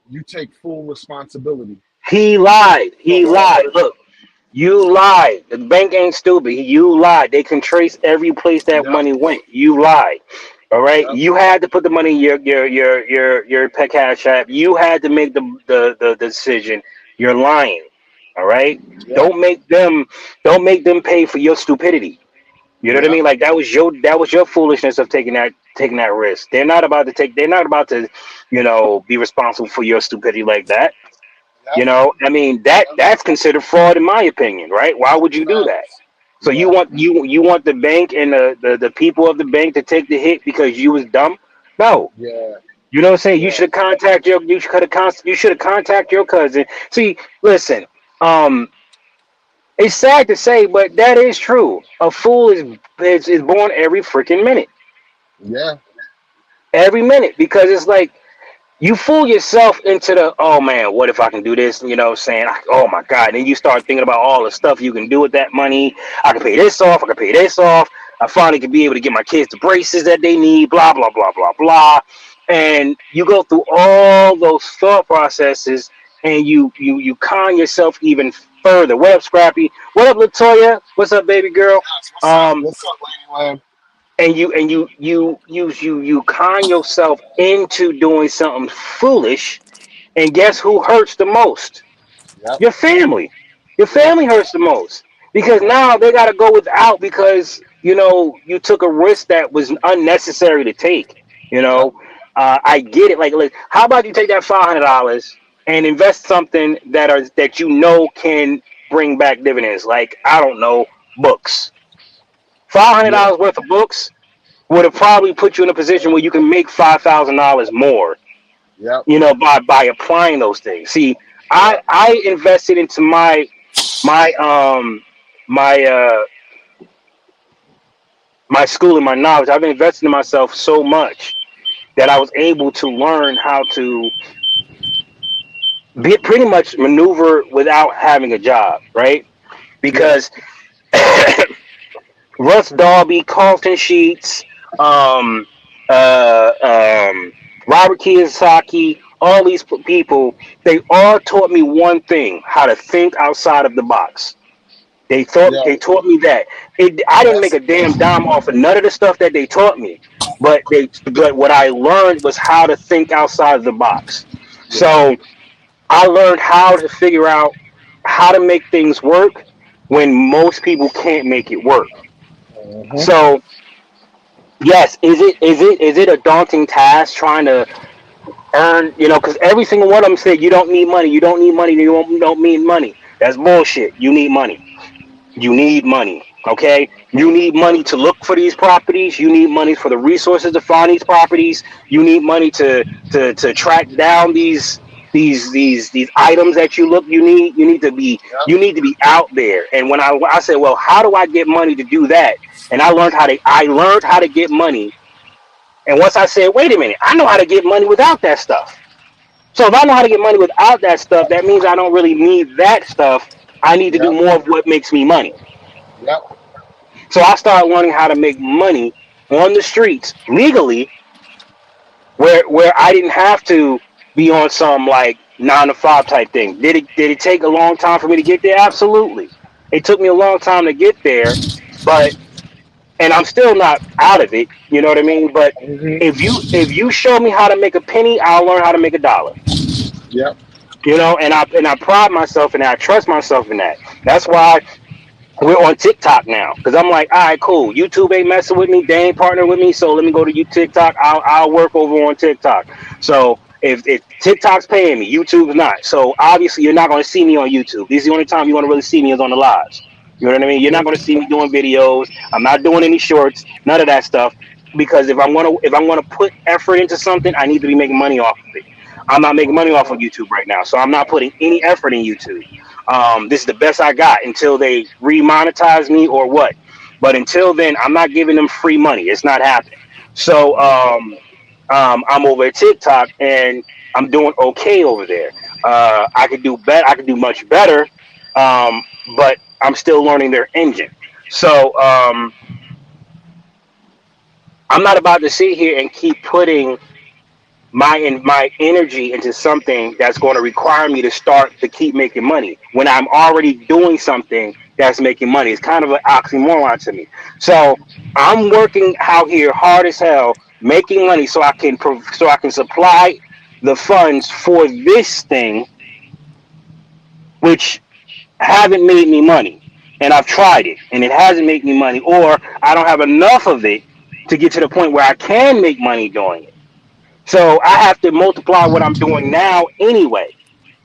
you take full responsibility. He lied. So, He lied. Look, you lied. The bank ain't stupid. You lied. They can trace every place that yep, money went. You lied. All right. yep, You had to put the money in your pet cash app. You had to make the decision. You're lying. All right. yep, Don't make them pay for your stupidity. You know what I yep, mean? Like that was your foolishness of taking that risk. They're not about to, be responsible for your stupidity like that. yep, I mean yep. that's considered fraud in my opinion, right? Why would you do that? Facts. So Yeah, you want the bank and the people of the bank to take the hit because you was dumb? No. yeah, You know what I'm saying? yeah, You should have contacted your cousin. See, listen, um, it's sad to say, but that is true. A fool is born every freaking minute. yeah, Every minute. Because it's like you fool yourself into the, oh man, what if I can do this? You know what I'm saying? Oh my God. And then you start thinking about all the stuff you can do with that money. I can pay this off. I can pay this off. I finally can be able to get my kids the braces that they need, blah, blah, blah, blah, blah. And you go through all those thought processes and you con yourself even further. What up, Scrappy? What up, Latoya? What's up, baby girl? yes. What's up? Um, What's up, Lady Lamb? and you con yourself into doing something foolish, and guess who hurts the most? Yep, Your family. Your yep, family hurts the most because yep, now they got to go without because you took a risk that was unnecessary to take. You yep, know, I get it. Like, how about you take that $500 and invest something that can bring back dividends? Like, I don't know, books. five hundred yeah, dollars worth of books would have probably put you in a position where you can make $5,000 more, yep, by applying those things. See, I yep, I invested into my my my school and my knowledge. I've invested in myself so much that I was able to learn how to be pretty much maneuver without having a job, right? yeah, Because Russ Darby, Carlton Sheets, um, Robert Kiyosaki, all these people, they all taught me one thing: how to think outside of the box. yeah. They taught me that. I didn't make That's a damn dime off of none of the stuff that they taught me, but what I learned was how to think outside of the box. yeah, So I learned how to figure out how to make things work when most people can't make it work. hmm, So yes, is it a daunting task trying to earn? Because every single one of them said you don't need money, you don't need money, you don't need money. That's bullshit. You need money. You need money. Okay, you need money to look for these properties. You need money for the resources to find these properties. You need money to track down these items that you look. yep, You need to be out there. And when I said, well, how do I get money to do that? And I learned how to get money. And once I said, wait a minute, I know how to get money without that stuff. So if I know how to get money without that stuff, that means I don't really need that stuff. I need to do yep, more of what makes me money. yep, So I started learning how to make money on the streets legally, where I didn't have to be on some like 9 to 5 type thing. Did it take a long time for me to get there? Absolutely. It took me a long time to get there, but and I'm still not out of it. You know what I mean? But hmm, if you show me how to make a penny, I'll learn how to make a dollar. yep, And I pride myself in that. I trust myself in that. That's why we're on TikTok now because I'm like, all right, cool. YouTube ain't messing with me. They ain't partnering with me. So let me go to you TikTok. I'll work over on TikTok. So if TikTok's paying me, YouTube's not. So obviously you're not going to see me on YouTube. This is the only time you're going to really see me is on the lives. You know what I mean? You're not going to see me doing videos. I'm not doing any shorts. None of that stuff. Because if I'm gonna put effort into something, I need to be making money off of it. I'm not making money off of YouTube right now, so I'm not putting any effort in YouTube. This is the best I got until they remonetize me or what. But until then, I'm not giving them free money. It's not happening. So I'm over at TikTok and I'm doing okay over there. I could do better. I could do much better, but I'm still learning their engine. So I'm not about to sit here and keep putting my energy into something that's going to require me to start to keep making money when I'm already doing something that's making money. It's kind of an oxymoron to me. So I'm working out here hard as hell, making money so I can supply the funds for this thing, which haven't made me money. And I've tried it and it hasn't made me money, or I don't have enough of it to get to the point where I can make money doing it. So I have to multiply what I'm doing now anyway.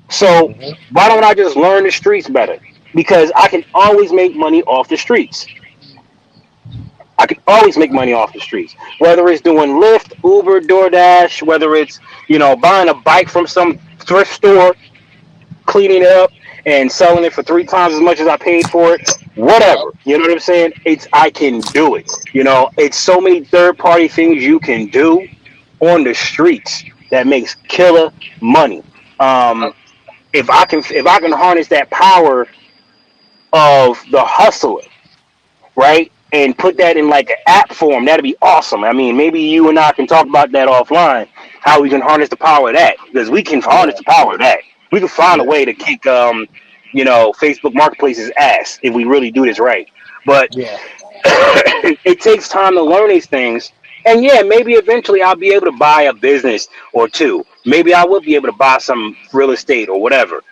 So Hmm. why don't I just learn the streets better? Because I can always make money off the streets. I can always make money off the streets. Whether it's doing Lyft, Uber, DoorDash, whether it's, buying a bike from some thrift store, cleaning it up and selling it for three times as much as I paid for it. Yep. Whatever. You know what I'm saying? I can do it. It's so many third party things you can do on the streets that makes killer money. Uh, Um, if I can harness that power of the hustler, right, and put that in like an app form, that'd be awesome. I mean, maybe you and I can talk about that offline, how we can harness the power of that, because we can harness yeah. the power of that. We can find a Yeah. way to kick Facebook Marketplace's ass if we really do this right. But Yeah. it takes time to learn these things. And yeah, maybe eventually I'll be able to buy a business or two. Maybe I will be able to buy some real estate or whatever.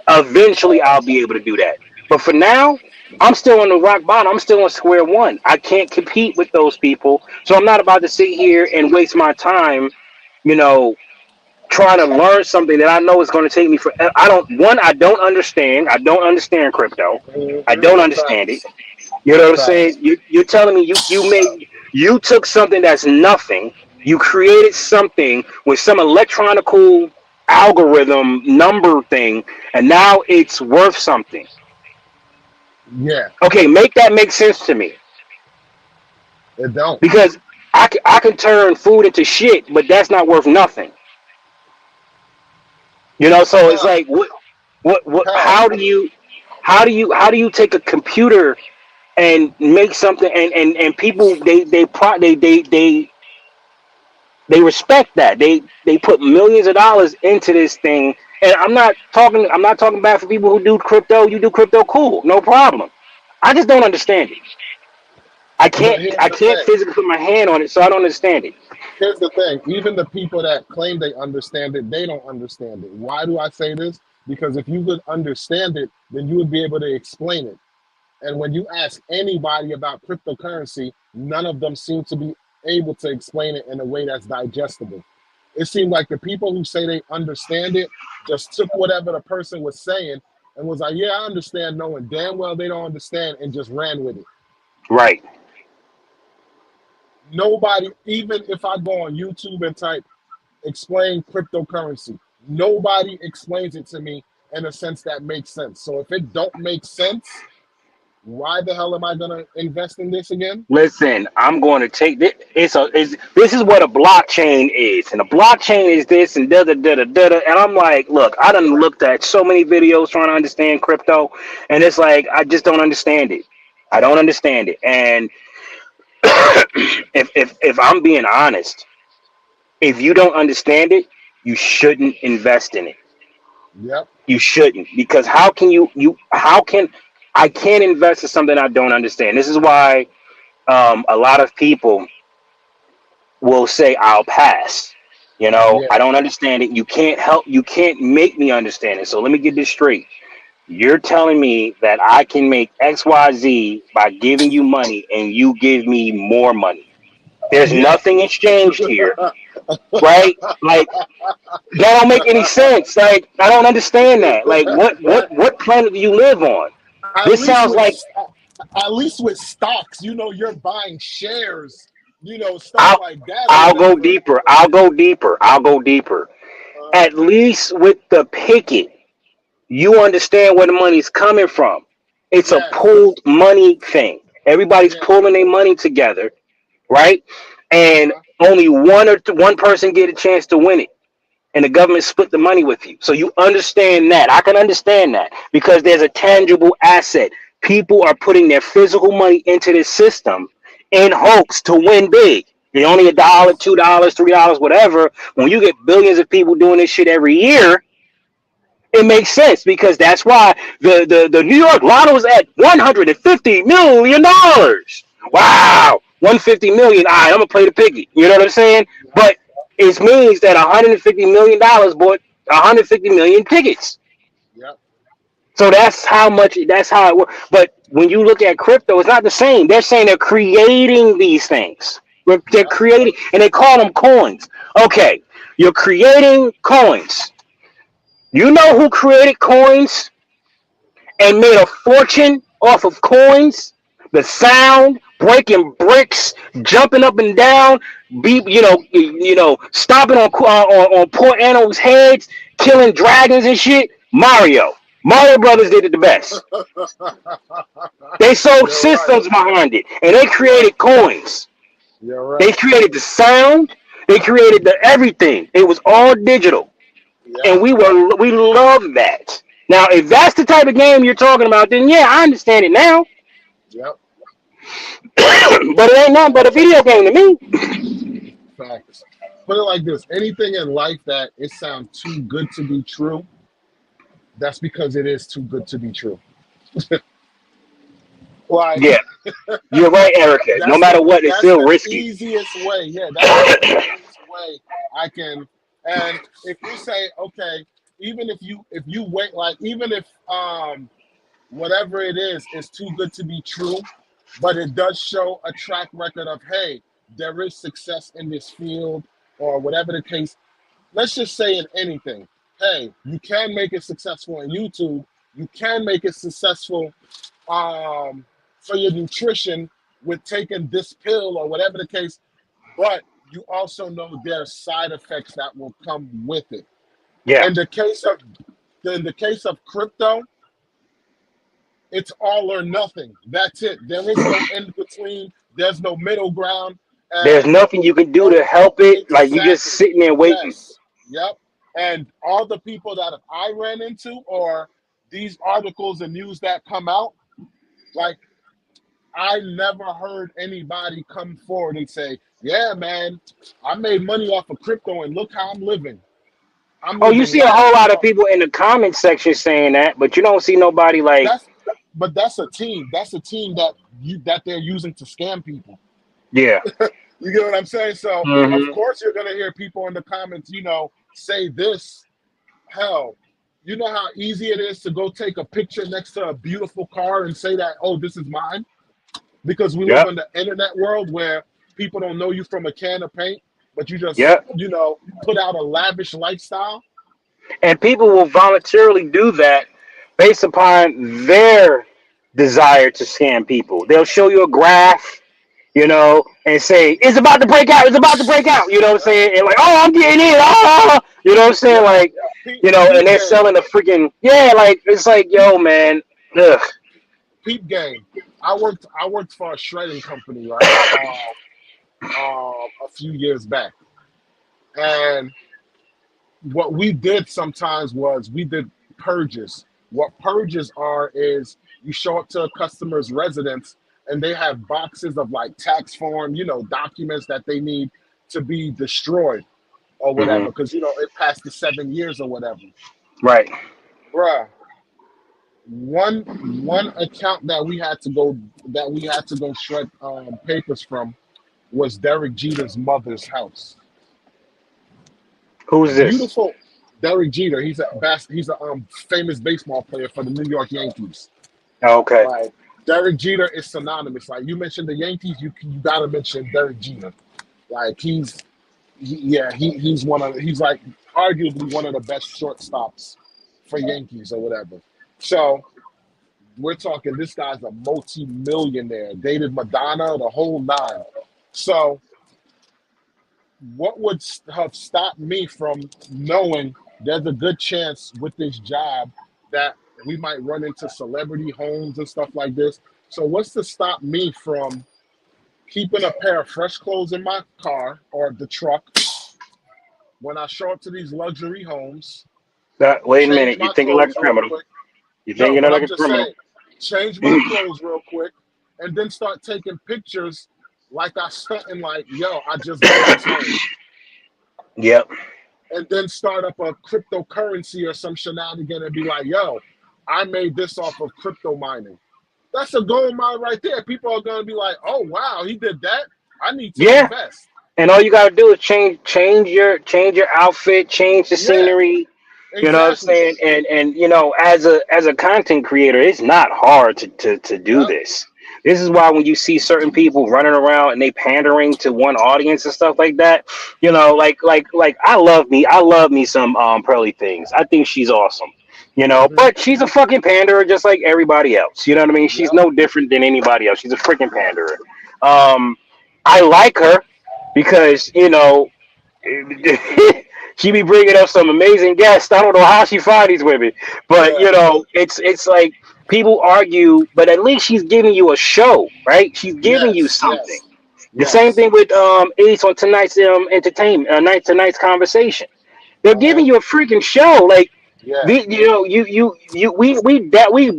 Eventually I'll be able to do that. But for now, I'm still on the rock bottom. I'm still on square one. I can't compete with those people. So I'm not about to sit here and waste my time, you know, trying to learn something that I know is going to take me for. I don't understand. I don't understand crypto. I don't Hmm. understand it. Facts. You know what I'm saying? Facts. You're telling me you took something that's nothing, you created something with some electronical algorithm number thing, and now it's worth something. Yeah. Okay, make that make sense to me, It don't. because I can turn food into shit, but that's not worth nothing. So it's Huh. like what Huh. how do you take a computer and make something, and people they respect that. They put millions of dollars into this thing. And I'm not talking bad for people who do crypto. You do crypto, cool, no problem. I just don't understand it. I But can't here's I the can't thing. physically put my hand on it, so I don't understand it. Here's the thing. Even the people that claim they understand it, they don't understand it. Why do I say this? Because if you would understand it, then you would be able to explain it. And when you ask anybody about cryptocurrency, none of them seem to be able to explain it in a way that's digestible. It seemed like the people who say they understand it just took whatever the person was saying and was like, yeah, I understand, knowing damn well they don't understand, and just ran with it. Right. Nobody, even if I go on YouTube and type explain cryptocurrency, nobody explains it to me in a sense that makes sense. So if it don't make sense, why the hell am I gonna invest in this again? Listen, I'm going to take this. This is what a blockchain is, and a blockchain is this and da da da da da. And I'm like, look, I done looked at so many videos trying to understand crypto, and it's like I just don't understand it. I don't understand it. And if I'm being honest, if you don't understand it, you shouldn't invest in it. Yep. You shouldn't, because how can I can't invest in something I don't understand. This is why a lot of people will say I'll pass. Yeah. I don't understand it. You can't make me understand it. So let me get this straight. You're telling me that I can make XYZ by giving you money and you give me more money. There's Yeah. nothing exchanged here, right? Like that don't make any sense. Like I don't understand that. Like what planet do you live on? at This least sounds with like at least with stocks, you're buying shares, stuff I'll like that or I'll go whatever. deeper. I'll go deeper. I'll go deeper. Uh, At least with the picket, you understand where the money's coming from. It's a yes. pooled money thing. Everybody's Yeah. pulling their money together, right? And Uh-huh. only one person get a chance to win it, and the government split the money with you. So you understand that. I can understand that because there's a tangible asset. People are putting their physical money into this system in hopes to win big. It's only $1, $2, $3, whatever. When you get billions of people doing this shit every year, it makes sense because that's why the New York Lotto is at $150 million. Yep. Wow, 150 million. All right, I'm gonna play the piggy. You know what I'm saying? Yep. But it means that $150 million bought 150 million tickets. Yep. So that's how much. That's how it works. But when you look at crypto, it's not the same. They're saying they're creating these things. They're Yep. creating, and they call them coins. Okay, you're creating coins. You know who created coins and made a fortune off of coins? The sound, breaking bricks, jumping up and down, stomping on poor animals' heads, killing dragons and shit. Mario. Mario Brothers did it the best. They sold You're right. systems behind it, and they Yep. created coins. You're They right. created the sound. They created the everything. It was all digital, Yep. and we love that. Now, if that's the type of game you're talking about, then yeah, I understand it now. Yep. But it ain't nothing but a video game to me. Facts. Put it like this: anything in life that it sounds too good to be true, that's because it is too good to be true. Like Yeah, you're right, Erica. No matter what, it's that's still the risky. easiest way. Yeah, that's the easiest way I can. And if you say, okay, even if you wait, like even if whatever it is too good to be true, but it does show a track record of, hey, there is success in this field or whatever the case. Let's just say in anything, hey, you can make it successful in YouTube. You can make it successful um, for your nutrition with taking this pill or whatever the case, but you also know there are side effects that will come with it. Yeah, In the case of crypto, it's all or nothing. That's it. There is no in between. There's no middle ground. there's And nothing you can do oh, to help it. Like you just exactly. sitting there waiting. Yes. Yep. And all the people that I ran into, or these articles and news that come out, like I never heard anybody come forward and say, "Yeah, man, I made money off of crypto, and look how I'm living. I'm Oh, you living see a large." whole lot of No, people in the comment section saying that, but you don't see nobody like, that's but that's a team. That's a team that they're using to scam people. yeah, You get what I'm saying? So of hmm course you're gonna hear people in the comments, say this. Hell, you know how easy it is to go take a picture next to a beautiful car and say that, oh, this is mine? Because we live yep, in the internet world where people don't know you from a can of paint, but you just, yep. put out a lavish lifestyle. And people will voluntarily do that based upon their desire to scam people. They'll show you a graph, and say, it's about to break out, it's about to break out, you know what I'm saying? And like, oh, I'm getting in, oh, you know what I'm saying? Yeah. Like, and Peep they're game. selling a freaking, yeah, like, it's like, yo, man, ugh. Peep game. I worked for a shredding company, right? A few years back. And what we did sometimes was we did purges. What purges are is you show up to a customer's residence and they have boxes of like tax form, documents that they need to be destroyed or hmm whatever, because it passed the 7 years or whatever. Right. Bruh, one account that we had to go shred papers from was Derek Jeter's mother's house. Who's this? Beautiful. Derek Jeter. He's a famous baseball player for the New York Yankees. Oh, okay. Like Derek Jeter is synonymous. Like you mentioned the Yankees, you gotta mention Derek Jeter. Like he's like arguably one of the best shortstops for Yankees or whatever. So we're talking this guy's a multi-millionaire, dated Madonna, the whole nine. So what would have stopped me from knowing there's a good chance with this job that we might run into celebrity homes and stuff like this? So what's to stop me from keeping a pair of fresh clothes in my car or the truck when I show up to these luxury homes, Wait a change minute. You're my thinking like a clothes real criminal. quick? You're No, thinking but like I'm a just criminal. saying, change my clothes real quick and then start taking pictures like I something like, yo, I just got this home, Yep. and then start up a cryptocurrency or some shenanigan and be like, yo, I made this off of crypto mining. That's a gold mine right there. People are gonna be like, oh wow, he did that. I need to Yeah. invest. And all you gotta do is change your outfit, change the Yeah, scenery. You know what I'm exactly. saying? And as a content creator, it's not hard to do Yep. this. This is why when you see certain people running around and they pandering to one audience and stuff like that, like I love me some Pearly Things. I think she's awesome. Hmm. But she's a fucking panderer just like everybody else. You know what I mean? She's Yep. no different than anybody else. She's a freaking panderer. Um, I like her because she be bringing up some amazing guests. I don't know how she find these women, but Yeah. it's like people argue, but at least she's giving you a show, right? She's giving you Yes. something. Yes. The same Yes. thing with Ace on tonight's entertainment, tonight's conversation. They're Uh huh. giving you a freaking show, like. Yeah.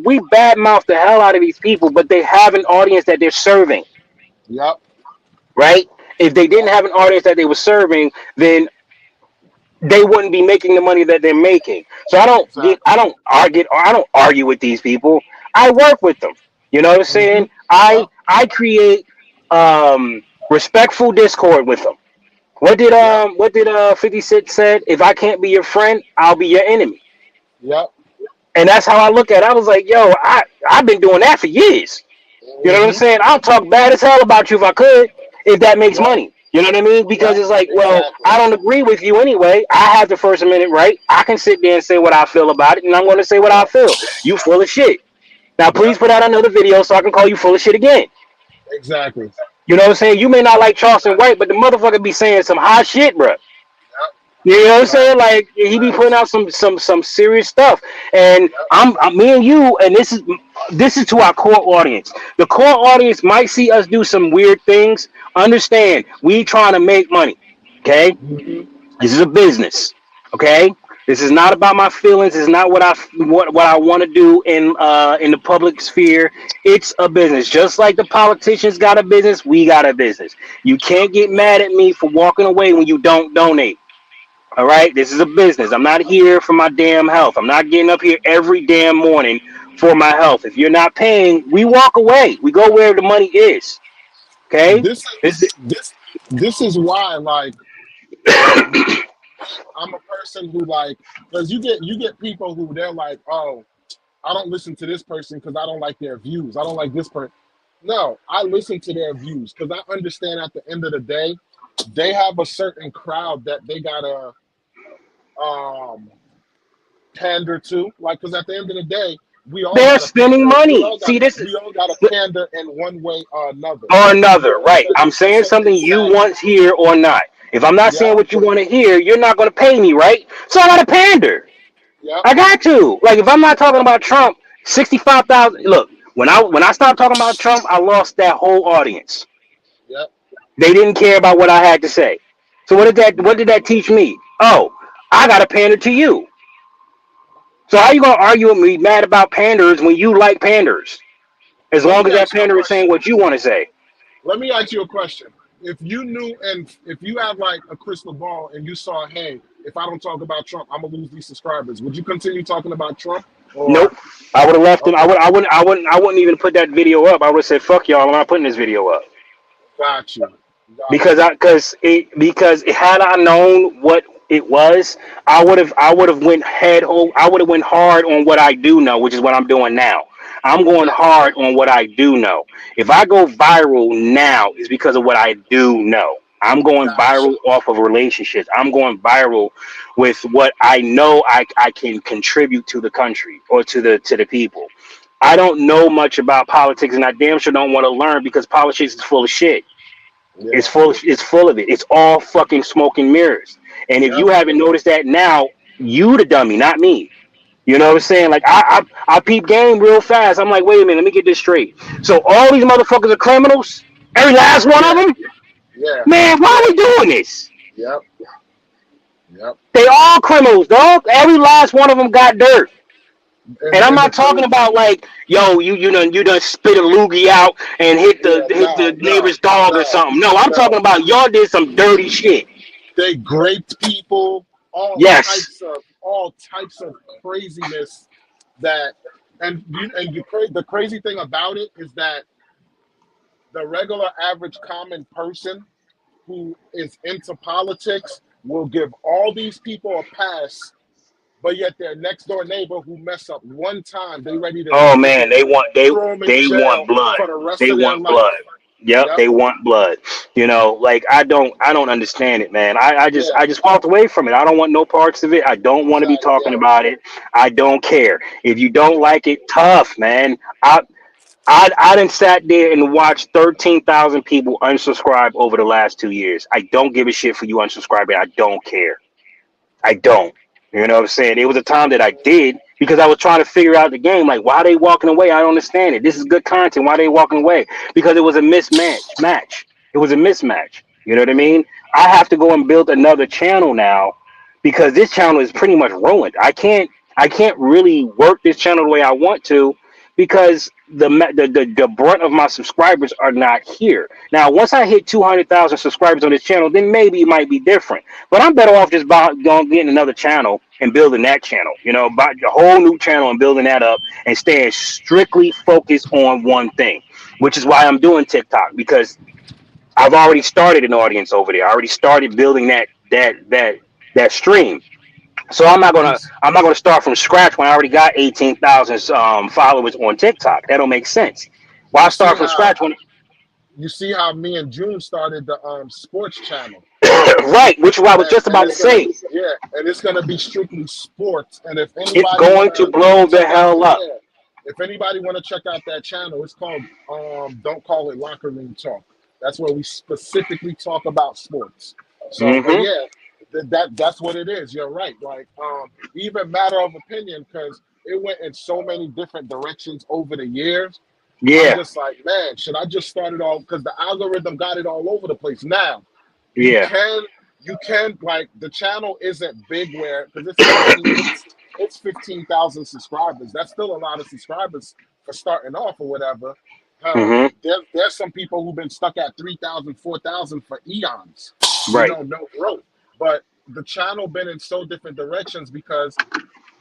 We badmouth the hell out of these people, but they have an audience that they're serving, Yep. right? If they didn't Yep. have an audience that they were serving, then they wouldn't be making the money that they're making. So Exactly. I don't argue with these people. I work with them. You know what I'm Hmm. saying? I Yep. I create respectful discord with them. Yep. What did 50 Cent said? If I can't be your friend, I'll be your enemy. Yep. And that's how I look at it. I was like, yo, I've been doing that for years. You know what I'm Hmm. saying? I'll talk bad as hell about you if I could, if that makes Yep. money. You know what I mean? Because Yep. it's like, well, Exactly. I don't agree with you anyway. I have the First Amendment right. I can sit there and say what I feel about it, and I'm going to say what I Yep. feel. You full of shit. Now, please Yep. put out another video so I can call you full of shit again. Exactly. You know what I'm saying? You may not like Charleston White, but the motherfucker be saying some hot shit, bro. Yep. You know what I'm saying? Facts. Like he be putting Facts. out some serious stuff, and Yep. I'm me and you, and this is to our core audience. The core audience might see us do some weird things. Understand? We trying to make money. Okay, Hmm. this is a business. Okay, this is not about my feelings. It's not what I want to do in the public sphere. It's a business. Just like the politicians got a business, we got a business. You can't get mad at me for walking away when you don't donate. All right, this is a business. I'm not here for my damn health. I'm not getting up here every damn morning for my health. If you're not paying, we walk away. We go where the money is. Okay. This This, is this is why, like, me, I'm a person who, like, because you get people who they're like, oh, I don't listen to this person because I don't like their views. I don't like this person. No, I listen to their views because I understand at the end of the day, they have a certain crowd that they gotta um pander to. Like, because at the end of the day, we all they're gotta spending pander. money. See, this is We all gotta pander in one way or another. or You another, know, right? I'm saying so something it's you like, want here or not. If I'm not saying yep, what you want to hear, you're not going to pay me, right? So I got to pander. yep, I got to. Like if I'm not talking about Trump, 65,000. Look, when I stopped talking about Trump, I lost that whole audience. yep, They didn't care about what I had to say. So what did that teach me? Oh, I gotta pander to you. So how you gonna argue with me mad about panders when you like panders? As let long me as that ask you a pander is saying question. what you want to say. Let me ask you a question. If you knew, and if you had like a crystal ball and you saw, hey, if I don't talk about Trump, I'm gonna lose these subscribers, would you continue talking about Trump? Nope. Or I would have left them. okay, I wouldn't even put that video up. I would have said, "Fuck y'all! I'm not putting this video up." got you, got because you. I because had I known what it was, I would have went I would have went hard on what I do know, which is what I'm doing now. I'm going Yes, hard on what I do know. If I go viral now, it's because of what I do know. I'm going got viral you. off of relationships. I'm going viral with what I know I can contribute to the country or to the people. I don't know much about politics, and I damn sure don't want to learn because politics is full of shit. It's Yeah, full. It's full of it. It's all fucking smoke and mirrors. And if you yep, haven't noticed that now, you the dummy, not me. You know what I'm saying? Like I peep game real fast. I'm like, wait a minute, let me get this straight. So all these motherfuckers are criminals. Every last one of yeah, them. yeah, Man, why are we doing this? yep, yep, They all criminals, dog. Every last one of them got dirt. And I'm and the not talking crazy, about like, yo, you done spit a loogie out and yeah, hit the neighbor's dog or no, something. No, I'm no. talking about y'all did some dirty shit. They raped people, Yes. all types of craziness that, the crazy thing about it is that the regular average common person who is into politics will give all these people a pass, but yet their next door neighbor who mess up one time, they ready to Oh man, they want throw them in they want jail blood. for the rest They of their want blood. life. Yep, Yep. they want blood. Like I don't understand it, man. Yeah. I just walked away from it. I don't want no parts of it. I don't want to be talking Yeah. about it. I don't care. If you don't like it, tough, man. I done sat there and watched 13,000 people unsubscribe over the last 2 years. I don't give a shit for you unsubscribing. I don't care. I don't. You know what I'm saying? It was a time that I did because I was trying to figure out the game. Like, why are they walking away? I don't understand it. This is good content. Why are they walking away? Because it was a mismatch. It was a mismatch. You know what I mean? I have to go and build another channel now because this channel is pretty much ruined. I can't really work this channel the way I want to because the brunt of my subscribers are not here. Now, once I hit 200,000 subscribers on this channel, then maybe it might be different. But I'm better off just going getting another channel and building that channel. Buy a whole new channel and building that up and staying strictly focused on one thing, which is why I'm doing TikTok because I've already started an audience over there. I already started building that stream. So You, I'm not gonna start from scratch when I already got 18,000 followers on TikTok. That don't make sense. Why you see start from how scratch when you see how me and June started the sports channel, right? Which is what I was just and about to it's gonna, say. yeah, and it's gonna be strictly sports. And if It's anybody going to wanna blow the check out, hell up. yeah, if anybody wanna check out that channel, it's called Don't Call It Locker Room Talk. That's where we specifically talk about sports. So, but Hmm. yeah, that's what it is. You're right. Like even matter of opinion, because it went in so many different directions over the years. I'm Yeah, just like, man, should I just start it all? Because the algorithm got it all over the place. Now, you yeah. can, you can like the channel isn't big where because it's 15,000 subscribers. That's still a lot of subscribers for starting off or whatever. Hmm. There's some people who've been stuck at 3,000, 4,000 for eons. Right. No growth. But the channel been in so different directions because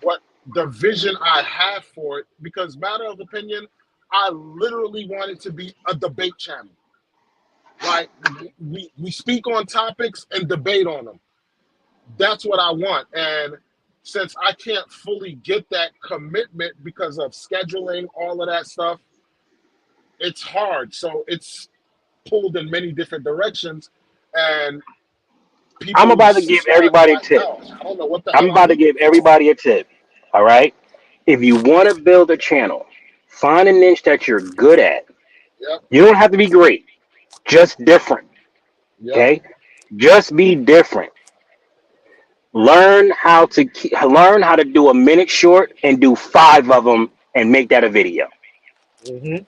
what the vision I have for it, because matter of opinion, I literally want it to be a debate channel. Like we speak on topics and debate on them. That's what I want. And since I can't fully get that commitment because of scheduling, all of that stuff, it's hard. So it's pulled in many different directions. And I'm people about to give start everybody a like, tip. yo, I don't know what the I'm hell I'm about to looking give for. everybody a tip. All right. If you want to build a channel, find a niche that you're good at. Yep, You don't have to be great, just different. yep, Okay. Just be different. Learn how to do a minute short and do five of them and make that a video. hmm,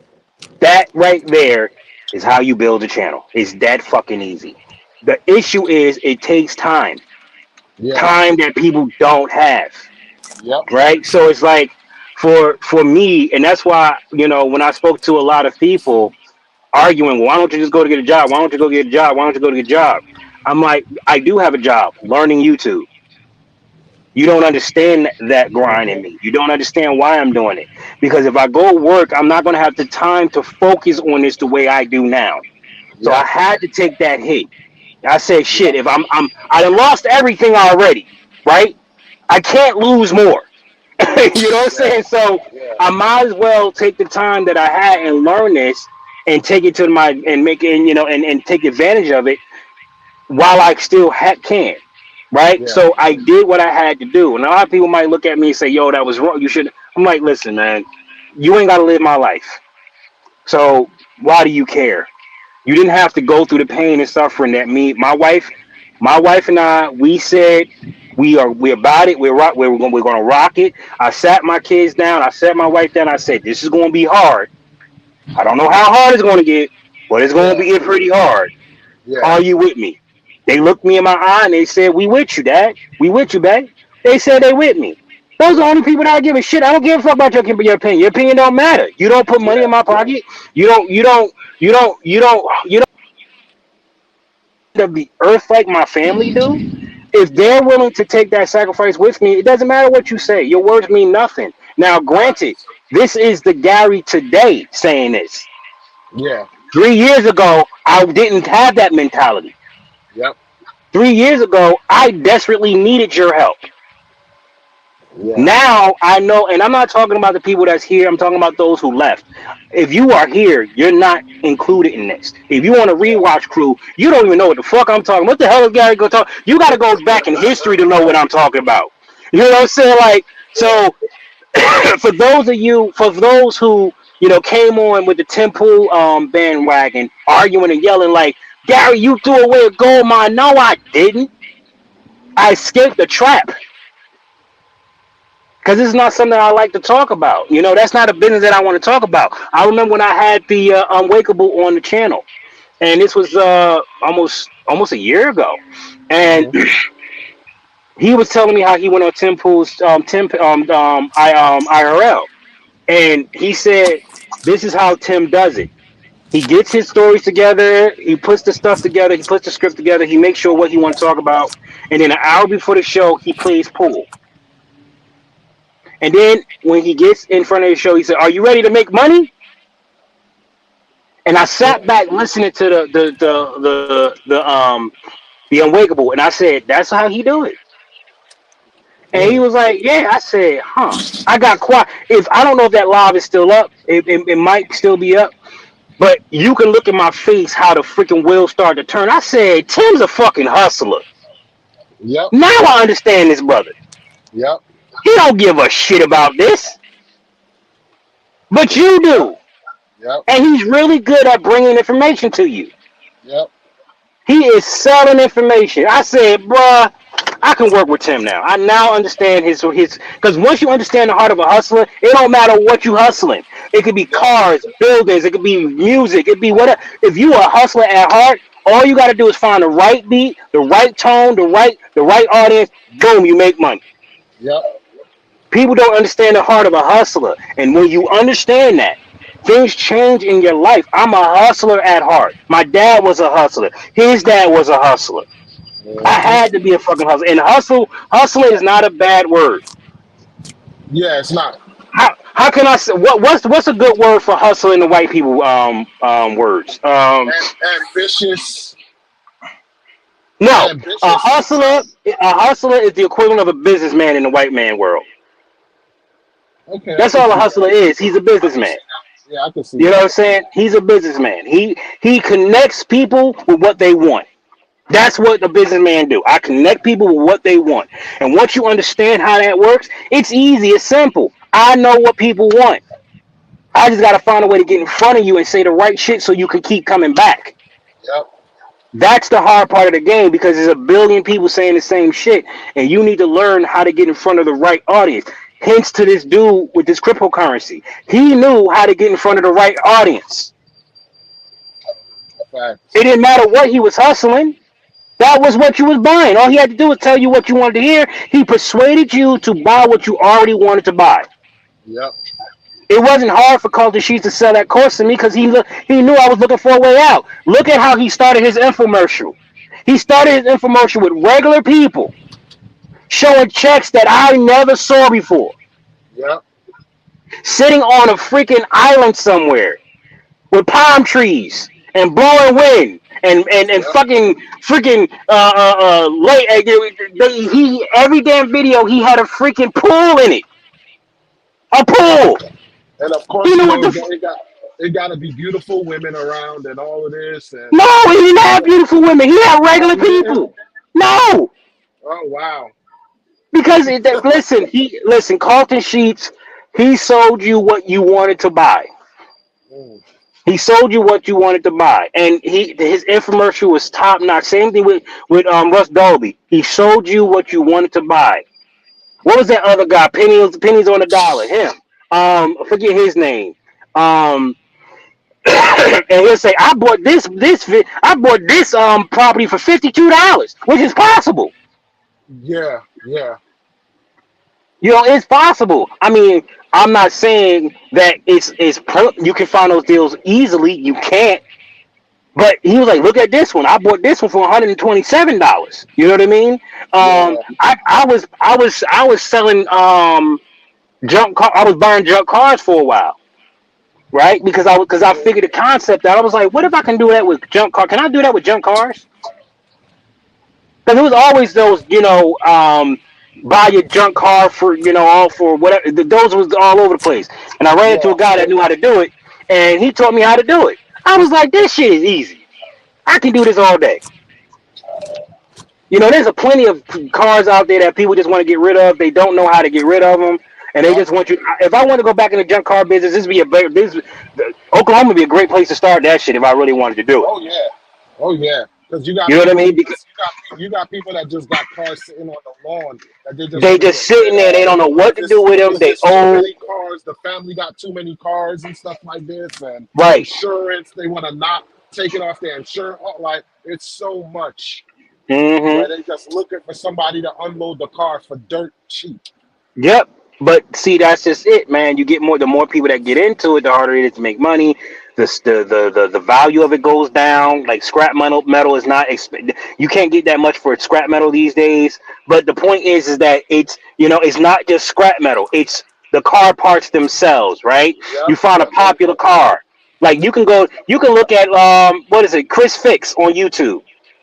That right there is how you build a channel. It's that fucking easy. The issue is it takes time, yeah, time that people don't have. yep, Right? So it's like for me, and that's why when I spoke to a lot of people arguing, well, why don't you just go to get a job? Why don't you go get a job? Why don't you go to get a job? I'm like, I do have a job learning YouTube. You don't understand that grind in me. You don't understand why I'm doing it. Because if I go work, I'm not going to have the time to focus on this the way I do now. So I yep, had to take that hit. I said, shit, yep, if I done lost everything already, right? I can't lose more. You know what I'm yeah, saying? So yeah, I might as well take the time that I had and learn this and take it to my and make it, and take advantage of it while I still can. Right? yeah, So I did what I had to do. And a lot of people might look at me and say, yo, that was wrong. You should. I'm like, listen, man, you ain't got to live my life. So why do you care? You didn't have to go through the pain and suffering that my wife and I, we said we're about it. We're gonna rock it. I sat my kids down. I sat my wife down. I said, this is gonna be hard. I don't know how hard it's gonna get, but it's gonna yeah, be pretty hard. yeah, Are you with me? They looked me in my eye and they said, we with you, Dad. We with you, babe. They said they with me. Those are the Yep. only people that I give a shit. I don't give a fuck about your opinion. Your opinion don't matter. You don't put money in Yeah. my pocket. You don't of the earth like my family do. If they're willing to take that sacrifice with me, it doesn't matter what you say. Your words mean nothing. Now, granted, Facts. this is the Gary today saying this. Yeah. 3 years ago, I didn't have that mentality. Yep. 3 years ago, I desperately needed your help. Yeah. Now I know, and I'm not talking about the people that's here. I'm talking about those who left. If you are here, you're not included in this. If you want to Yeah. rewatch Crew, you don't even know what the fuck I'm talking. What the hell is Gary gonna talk? You got to go back in history to know what I'm talking about. You know what I'm saying? Like, so for those who came on with the Temple bandwagon, arguing and yelling like, Gary, you threw away a gold mine. No, I didn't. I escaped the trap. Because this is not something I like to talk about. That's not a business that I want to talk about. I remember when I had the Unwakeable on the channel, and this was almost a year ago, and Hmm. he was telling me how he went on IRL, and he said this is how Tim does it. He gets his stories together, he puts the stuff together, he puts the script together, he makes sure what he wants to talk about, and then an hour before the show, he plays pool. And then when he gets in front of the show, he said, "Are you ready to make money?" And I sat Yeah. back listening to the Unwakeable, and I said, "That's how he do it." And he Mm. was like, "Yeah." I said, "Huh." I got quiet. If I don't know if that live is still up, it might still be up. But you can look at my face how the freaking wheels started to turn. I said, "Tim's a fucking hustler." Yep. Now I understand this brother. Yep. He don't give a shit about this, but you Yep. do. Yep. And he's really good at bringing information to you. Yep. He is selling information. I said, bruh, I can work with Tim now. I now understand his because once you understand the heart of a hustler, it don't matter what you hustling. It could be Yep. cars, buildings, it could be music, it could be whatever. If you are a hustler at heart, all you got to do is find the right beat, the right tone, the right audience. Boom, you make money. Yep. People don't understand the heart of a hustler, and when you understand that, things change in your life. I'm a hustler at heart. My dad was a hustler. His dad was a hustler. I Hmm. had to be a fucking hustler. And hustling is not a bad word. Yeah. It's not How can I say what's a good word for hustle in the white people words? ambitious. No, a Ambitious. hustler is the equivalent of a businessman in the white man world. Okay, I That's can all a see that. hustler is. He's a I can businessman. see. Yeah, I can see You know what that. I'm saying? He's a businessman. He connects people with what they want. That's what the businessman do. I connect people with what they want. And once you understand how that works, it's easy. It's simple. I know what people want. I just got to find a way to get in front of you and say the right shit so you can keep coming back. Yep. That's the hard part of the game because there's a billion people saying the same shit, and you need to learn how to get in front of the right audience. Hence to this dude with this cryptocurrency. He knew how to get in front of the right audience. It Facts. didn't matter what he was hustling. That was what you was buying. All he had to do was tell you what you wanted to hear. He persuaded you to buy what you already wanted to buy. Yep. It wasn't hard for Carlton Sheets to sell that course to me because he knew I was looking for a way out. Look at how he started his infomercial. He started his infomercial with regular people showing checks that I never saw before, Yep. sitting on a freaking island somewhere with palm trees and blowing wind and Yep. fucking freaking late. He every damn video he had a freaking pool in it, a pool. And of He course, knew what the it got to be beautiful women around and all of this. And no. He didn't you have know, beautiful women. He had oh, regular he didn't. people. No, Oh wow. because listen. Carlton Sheets. He sold you what you wanted to buy. Mm. He sold you what you wanted to buy, and his infomercial was top notch. Same thing with Russ Dolby. He sold you what you wanted to buy. What was that other guy? Pennies on the dollar. Him. I forget his name. Um, and he'll say, I bought this property for $52, which is possible. Yeah. Yeah. You know, it's possible. I mean, I'm not saying that you can find those deals easily. You can't. But he was like, look at this one. I bought this one for $127. You know what I mean? Yeah, I was selling junk car. I was buying junk cars for a while, right? Because I yeah, figured the concept out. I was like, what if I can do that with junk car? Can I do that with junk cars? Because it was always those, buy your junk car for, all for whatever. Those was all over the place. And I ran into yeah. a guy that knew how to do it, and he taught me how to do it. I was like, this shit is easy. I can do this all day. There's a plenty of cars out there that people just want to get rid of. They don't know how to get rid of them, and they Yup. just want you. If I want to go back in the junk car business, Oklahoma would be a great place to start that shit if I really wanted to do it. Oh yeah. Oh yeah. Because you got You know what I people mean? who Because just you got people that just got cars sitting on the lawn that they just they want to just get rid sitting there. They of. don't know what to do with them. It's They just too old, many cars. The family got too many cars and stuff like this, and right? insurance. They want to not take it off their insurance. Like it's so much Hmm. where they just looking for somebody to unload the car for dirt cheap. Yep. But see, that's just it, man. You get more. The more people that get into it, the harder it is to make money. The value of it goes down. Like scrap metal is not. You can't get that much for scrap metal these days. But the point is that it's not just scrap metal. It's the car parts themselves, right? Yep. You find a Yep. Yep. popular Yep. car, like you can look at what is it, Chris Fix on YouTube.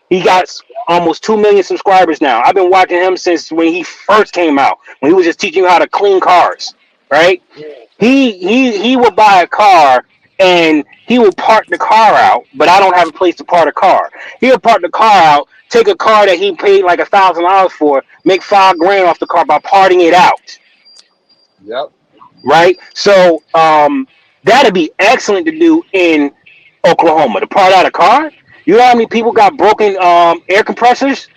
He Yep. got almost 2 million subscribers now. I've been watching him since when he first came out, when he was just teaching you how to clean cars, right? Yeah. He will buy a car and he will park the car out, but I don't have a place to park a car. He'll park the car out, take a car that he paid like $1,000 for, make 5 grand off the car by parting it out, Yep. right? So that'd be excellent to do in Oklahoma. To part out a car. You know how many people got broken air compressors?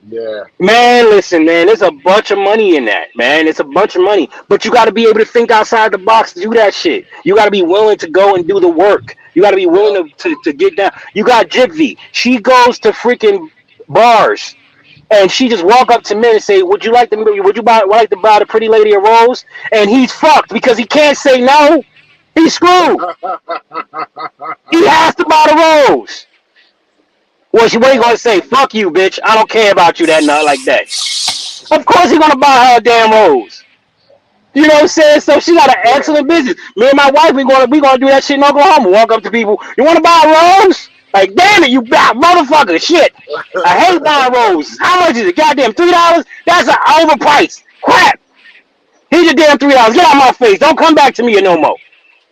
Yeah. Man, listen, man, there's a bunch of money in that, man. It's a bunch of money. But you got to be able to think outside the box to do that shit. You got to be willing to go and do the work. You got to be Yep. willing to get down. You got Jigvy. She goes to freaking bars and she just walk up to men and say, like to buy the pretty lady a rose? And he's fucked because he can't say no. He's screwed. He has to buy the rose. What are you Yeah. gonna say? Fuck you, bitch. I don't care about you that not like that. Of course he's gonna buy her a damn rose. You know what I'm saying? So she got an Yeah. excellent business. Me and my wife, we gonna do that shit in Oklahoma. Walk up to people. You wanna buy a rose? Like, damn it, you motherfucker, shit. I hate buying roses. How much is it? Goddamn $3? That's an overpriced. Crap. Here's your damn $3. Get out of my face. Don't come back to me no more.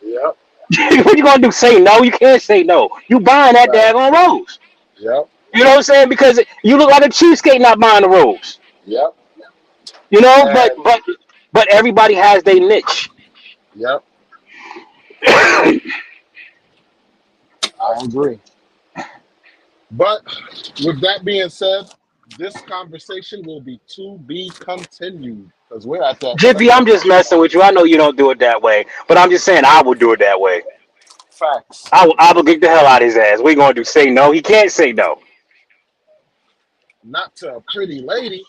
Yep. What you gonna do? Say no? You can't say no. You buying that Right. daggone rose. Yep. You know what I'm saying? Because you look like a cheapskate not buying the rose. Yep. You know, but And but but everybody has their niche. yep. I agree. But with that being said, this conversation will be to be continued because we're at that Jiffy, I'm just 7 o'clock messing mark. with you. I know you don't do it that way, but I'm just saying I would do it that way. Facts. I will obligate the hell out of his ass. We're gonna do say no. He can't say no. Not to a pretty lady.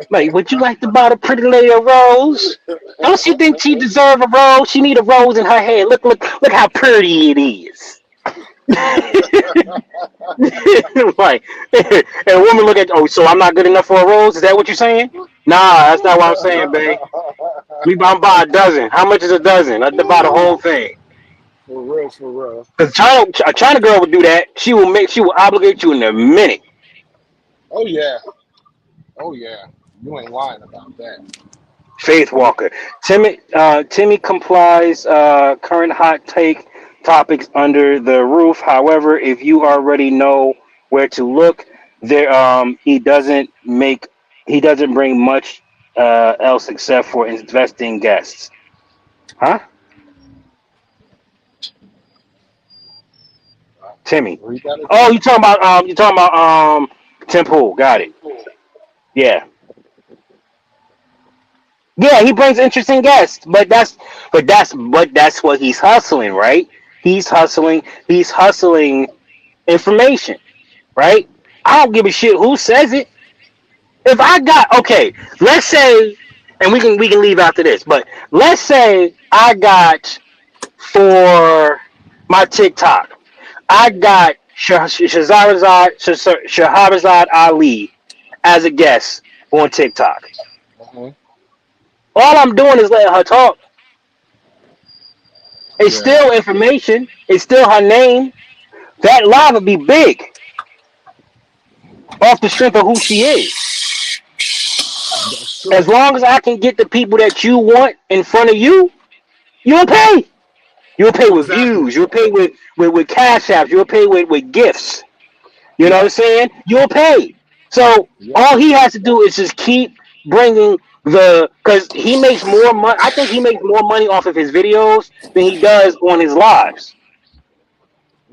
Like, would you like to buy the pretty lady a rose? Don't you think she deserve a rose? She need a rose in her hand. Look how pretty it is. Like, and a woman look at, oh, so I'm not good enough for a rose? Is that what you're saying? Nah, that's not what I'm saying, babe. I'm buy a dozen. How much is a dozen? I buy the whole thing. For real, for real. Cause a China girl would do that. She will obligate you in a minute. Oh yeah. Oh yeah. You ain't lying about that. Faith Walker. Timmy complies current hot take topics under the roof. However, if you already know where to look, there he doesn't bring much else except for investing guests. Huh? Timmy. Read that Oh, again. you talking about Tim Pool. Got it. Yeah. Yeah, he brings interesting guests, but that's what he's hustling, right? He's hustling information, right? I don't give a shit who says it. If I got okay, let's say and we can leave after this. But let's say I got for my TikTok, I got Shahrazad Ali as a guest on TikTok. Mhm. All I'm doing is letting her talk. It's Yeah, still information. It's still her name. That live would be big off the strength of who she is. that's As true. long as I can get the people that you want in front of you, you'll pay. You'll pay with Exactly. views. You'll pay with cash apps. You'll pay with gifts. You know what I'm Yep. saying? You'll pay. So Yep. all he has to do is just keep bringing because he makes more money. I think he makes more money off of his videos than he does on his lives.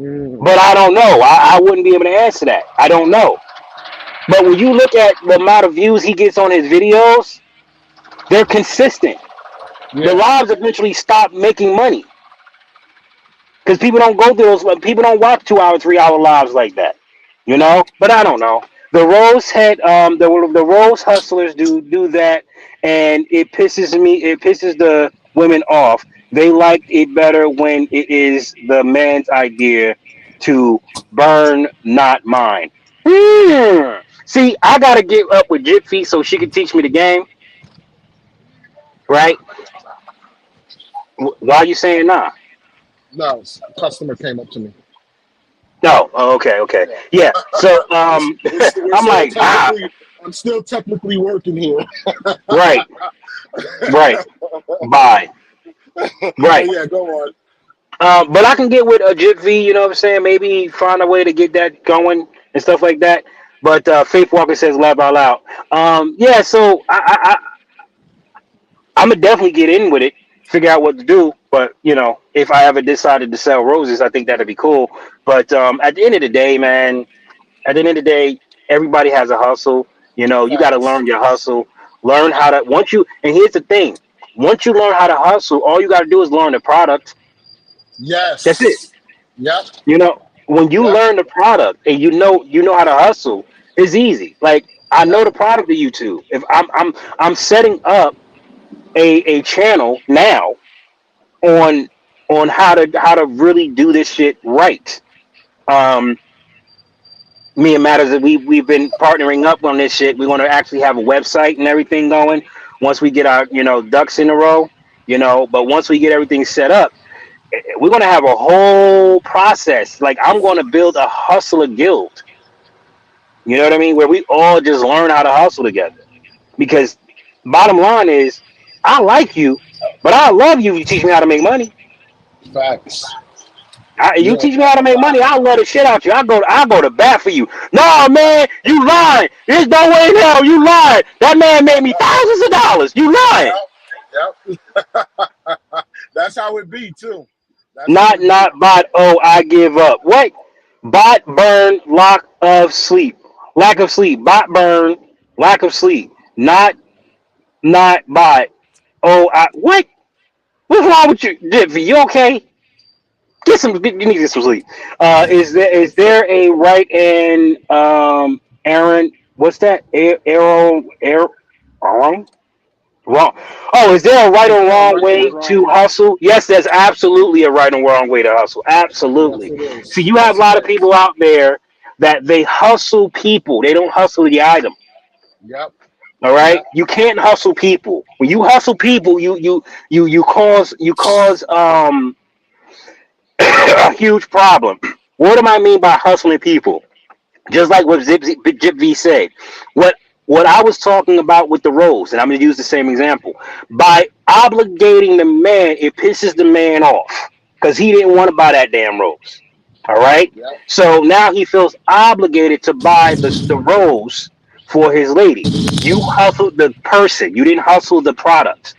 Mm. But I don't know. I wouldn't be able to answer that. I don't know. But when you look at the amount of views he gets on his videos, they're consistent. The Yeah. lives eventually stop making money because people don't go through those. People don't watch 2 hour, 3 hour lives like that. You know. But I don't know. The Rose head, the Rose hustlers do that, and it pisses me. It pisses the women off. They like it better when it is the man's idea to burn, not mine. See, I gotta get up with Gypsy so she can teach me the game, right? Why are you saying nah? No, a customer came up to me. No. Oh, okay, okay. Yeah. Yeah. So We're I'm still like, technically. I'm still technically working here. right, right, bye, But right. yeah, go on. But I can get with a Jip V, you know what I'm saying? Maybe find a way to get that going and stuff like that. But Faith Walker says laugh out loud. Yeah, so I'm gonna definitely get in with it, figure out what to do. But if I ever decided to sell roses, I think that'd be cool. But at the end of the day, man, at the end of the day, everybody has a hustle. You got to Facts. learn your hustle. Learn how to once you and here's the thing: once you learn how to hustle, all you got to do is learn the product. That's it. Yes. Yep. When you Yep. learn the product and you know how to hustle, it's easy. Like I know Yep. the product of YouTube. If I'm setting up a channel now on how to really do this shit right. Um, Me and Matters, we've been partnering up on this shit. We're going to actually have a website and everything going once we get our ducks in a row. But once we get everything set up, we're going to have a whole process. Like I'm going to build a hustler guild. You know what I mean? Where we all just learn how to hustle together. Because bottom line is, I like you, but I love you if you teach me how to make money. Facts. You Yeah. teach me how to make money, I'll love the shit out you. I go to bat for you. No man, you lying. There's no way in hell you lying. That man made me thousands of dollars. You lying. Yep. Yep. That's how it be too. That's how Not it be. not bot. Oh, I give up. What? Bot burn. Lack of sleep. Bot burn. Lack of sleep. Not bot. Oh, what? What's wrong with you, Divvy? You okay? You need to get some sleep. Is there a right and Aaron? What's that? Arrow wrong? Wrong. Oh, is there a right Is or there a wrong right and way wrong to way? hustle? Yes, there's absolutely a right and wrong way to hustle. Yes, Absolutely. it See, is. you have a Yes, it lot of is. people out there that they hustle people. They don't hustle the item. Yep. All right. Yep. You can't hustle people. When you hustle people, you cause a huge problem. What do I mean by hustling people? Just like what Zip V said. What what I was talking about with the rose, and I'm going to use the same example. By obligating the man, it pisses the man off because he didn't want to buy that damn rose. All right. Yep. So now he feels obligated to buy the rose for his lady. You hustled the person. You didn't hustle the product.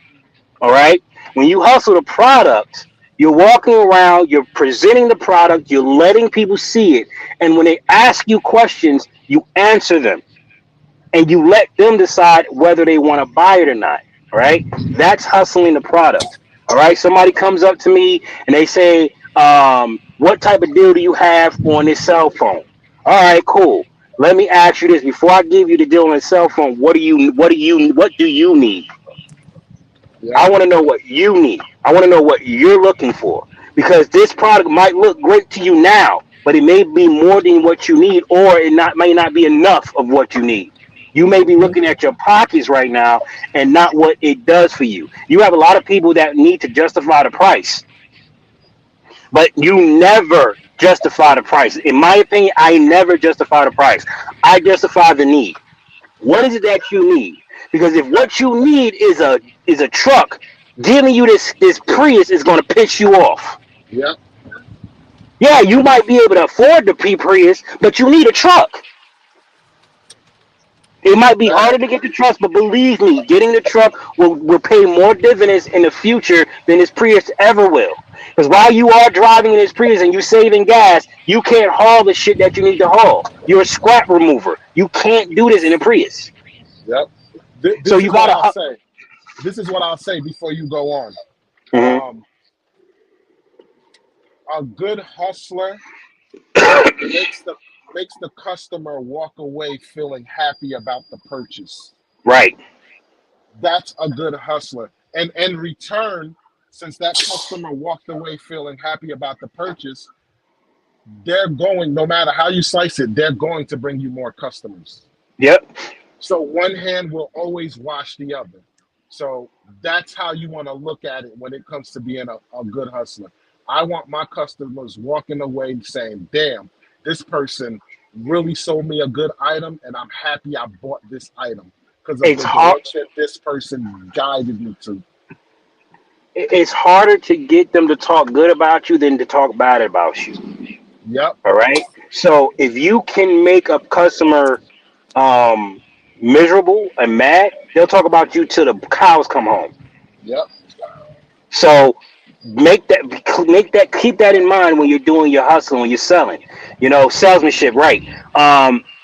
All right. When you hustle the product, you're walking around, you're presenting the product, you're letting people see it. And when they ask you questions, you answer them and you let them decide whether they want to buy it or not. All right. That's hustling the product. All right. Somebody comes up to me and they say, what type of deal do you have on this cell phone? All right, cool. Let me ask you this before I give you the deal on the cell phone. What do you need? I Yep. want to know what you need. I want to know what you're looking for because this product might look great to you now, but it may be more than what you need, or it not may not be enough of what you need. You may be Hmm. looking at your pockets right now and not what it does for you. You have a lot of people that need to justify the price, but you never justify the price. In my opinion, I never justify the price. I justify the need. What Yep. is it that you need? Because if what you need is a truck, giving you this Prius is going to piss you off. Yep. Yeah, you might be able to afford the Prius, but you need a truck. It might be That harder to get the truck, but believe me, getting the truck will pay more dividends in the future than this Prius ever will. Because while you are driving in this Prius and you saving gas, you can't haul the shit that you need to haul. You're a scrap remover. You can't do this in a Prius. Yep. So This you is what gotta. I'll say. This is what I'll say before you go on. Mhm. Um, a good hustler makes the makes the customer walk away feeling happy about the purchase. Right. That's a good hustler. And in return, since that customer walked away feeling happy about the purchase, they're going, no matter how you slice it, they're going to bring you more customers. Yep. So one hand will always wash the other. So that's how you want to look at it when it comes to being a good hustler. I want my customers walking away saying, damn, this person really sold me a good item and I'm happy I bought this item because of It's the hard. direction this person guided me to. It's harder to get them to talk good about you than to talk bad about you. Yep, All right. So if you can make a customer um, miserable and mad, they'll talk about you till the cows come home. yep, So keep that in mind when you're doing your hustle, when you're selling. You know, salesmanship, right?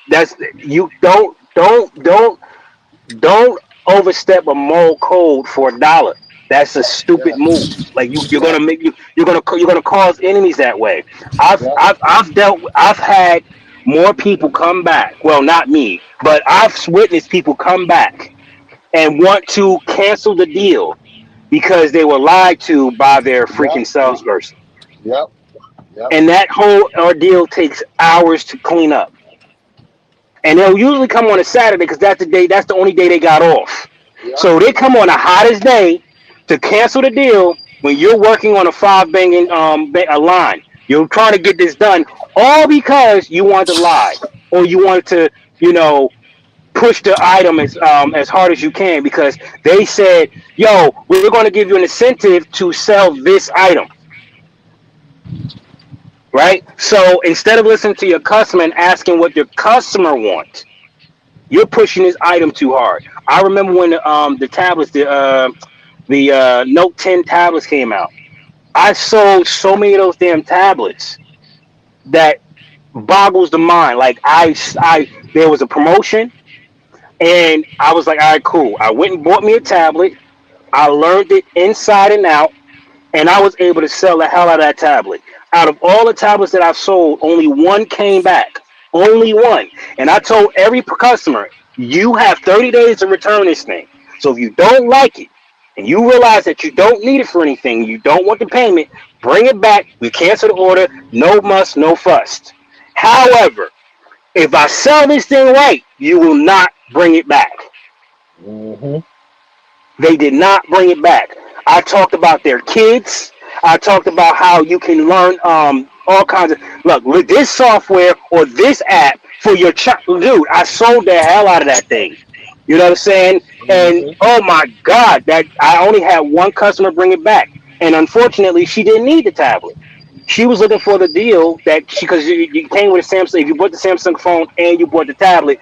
That's you don't overstep a moral code for a dollar. That's a stupid move. yes, Like yep, you're gonna cause enemies that way. yep, I've had more people come back. Well, not me, but I've witnessed people come back and want to cancel the deal because they were lied to by their yep, freaking salesperson. yep, yep, And that whole ordeal takes hours to clean up. And they'll usually come on a Saturday because that's the only day they got off. yep, So they come on the hottest day to cancel the deal when you're working on a five banging a line. You're trying to get this done all because you want to lie or you want to, you know, push the item as hard as you can because they said, "Yo, we're going to give you an incentive to sell this item." Right? So instead of listening to your customer and asking what your customer wants, you're pushing this item too hard. I remember when the tablets, the Note 10 tablets came out. I sold so many of those damn tablets that boggles the mind. Like there was a promotion, and I was like, all right, cool. I went and bought me a tablet. I learned it inside and out, and I was able to sell the hell out of that tablet. Out of all the tablets that I've sold, only one came back. Only one. And I told every customer, you have 30 days to return this thing. So if you don't like it and you realize that you don't need it for anything, you don't want the payment, bring it back. We cancel the order. No muss, no fuss. However, if I sell this thing right, you will not bring it back. hmm They did not bring it back. I talked about their kids. I talked about how you can learn all kinds of look with this software or this app for your child. Dude, I sold the hell out of that thing. You know what I'm saying? And hmm oh my God, that I only had one customer bring it back, and unfortunately, she didn't need the tablet. She was looking for the deal that she because you came with a Samsung. If you bought the Samsung phone and you bought the tablet,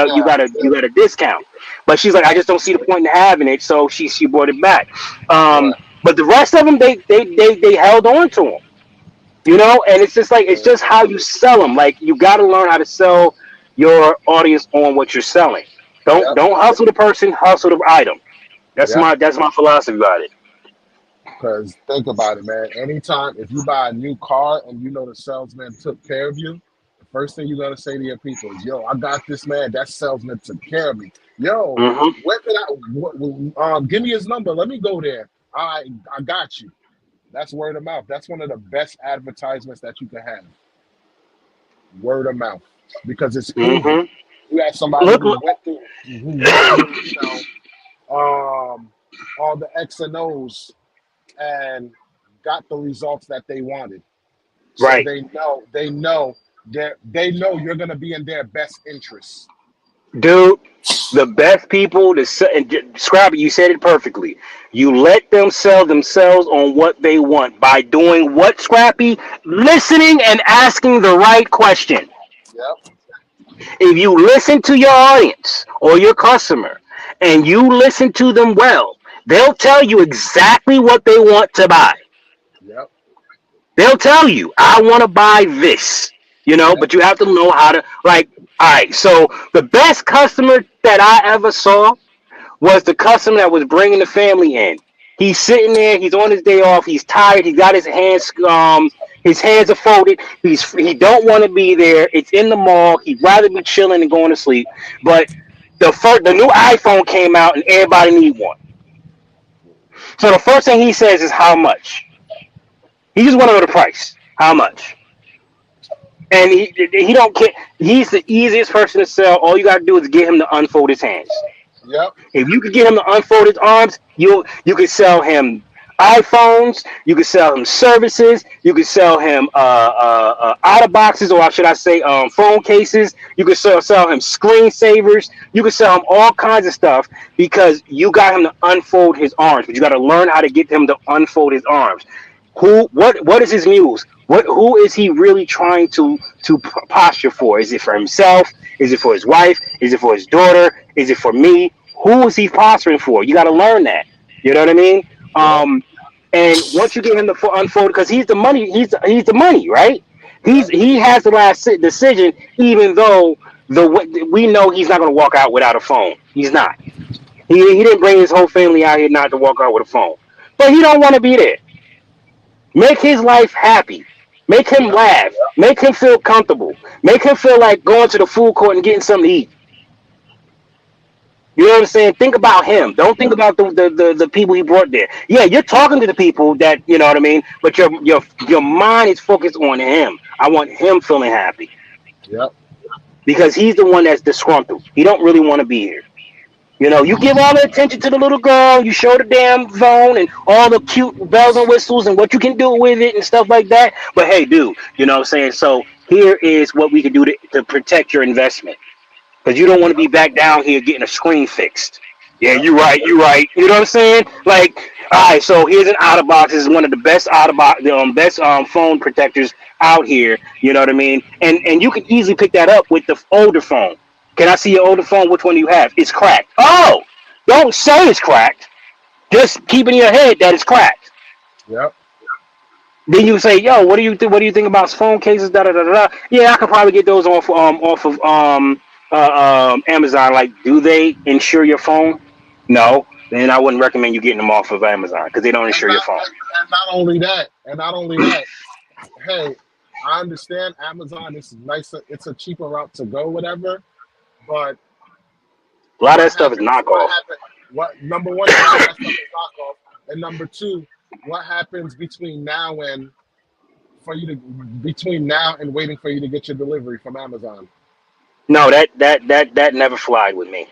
Yeah, you got a discount. But she's like, I yeah, just don't see the point in having it, so she bought it back. yeah, But the rest of them, they held on to them, you know. And it's just like it's yeah, just how you sell them. Like you got to learn how to sell your audience on what you're selling. yep, Don't hustle the person, hustle the item. yep. That's my philosophy about it. Because think about it, man. Anytime if you buy a new car and you know the salesman took care of you, First thing you gotta say to your people is, "Yo, I got this man. That salesman took care of me. Yo, Hmm. where could give me his number. Let me go there. I got you." That's word of mouth. That's one of the best advertisements that you can have. Word of mouth, because it's proven. Hmm. You have somebody Look, who went through, all the X and O's and got the results that they wanted. So right. they know you're gonna be in their best interest. Dude, the best people to sell, and Scrappy, you said it perfectly. You let them sell themselves on what they want by doing what, Scrappy? Listening and asking the right question. Yep. If you listen to your audience or your customer and you listen to them well, they'll tell you exactly what they want to buy. Yep. They'll tell you, I want to buy this, Yep. but you have to know how to, like, all right, so the best customer that I ever saw was the customer that was bringing the family in. He's sitting there. He's on his day off. He's tired. He got his hands are folded. He don't want to be there. It's in the mall. He'd rather be chilling and going to sleep. But the new iPhone came out and everybody need one. So the first thing he says is how much. He just want to know the price. How much? And he don't care. He's the easiest person to sell. All you gotta do is get him to unfold his hands. Yep. If you could get him to unfold his arms, you could sell him iPhones, you could sell him services, you could sell him out of boxes, or should I say, phone cases. You could sell him screensavers. You could sell him all kinds of stuff because you got him to unfold his arms. But you got to learn how to get him to unfold his arms. What is his muse? Who is he really trying to posture for? Is it for himself? Is it for his wife? Is it for his daughter? Is it for me? Who is he posturing for? You got to learn that. You know what I mean? Yep. And once you get him to unfold, because he's the money, he's the money, right? Yep. He has the last decision, even though we know he's not going to walk out without a phone. He's not. He didn't bring his whole family out here not to walk out with a phone, but he don't want to be there. Make his life happy. Make him Yep. laugh. Make him feel comfortable. Make him feel like going to the food court and getting something to eat. You know what I'm saying? Think about him. Don't think about the people he brought there. Yeah, you're talking to the people that you know what I mean, but your mind is focused on him. I want him feeling happy Yep. because he's the one that's disgruntled. He don't really want to be here. You give all the attention to the little girl, you show the damn phone and all the cute bells and whistles and what you can do with it and stuff like that. But hey, dude, you know what I'm saying? So here is what we can do to protect your investment. Because you don't want to be back down here getting a screen fixed. Yeah, Yep. you're right. You're right. You know what I'm saying? Like, all right. So here's an out of box. This is one of the best out of box, best phone protectors out here. You know what I mean? And you can easily pick that up with the older phone. Can I see your older phone? Which one do you have? It's cracked. Oh, don't say it's cracked. Just keep in your head that it's cracked. Yep. Then you say, "Yo, what do you think? What do you think about phone cases?" Da da da da. Yeah, I could probably get those off of Amazon. Like, do they insure your phone? No. Then I wouldn't recommend you getting them off of Amazon because they don't And insure your not phone. and not only that, hey, I understand Amazon is nicer, it's a cheaper route to go, whatever. But A lot of what that stuff is happens? What knockoff. happens? What number one? That stuff is knockoff, and number two, what happens between now and waiting for you to get your delivery from Amazon? No, that never flied with me.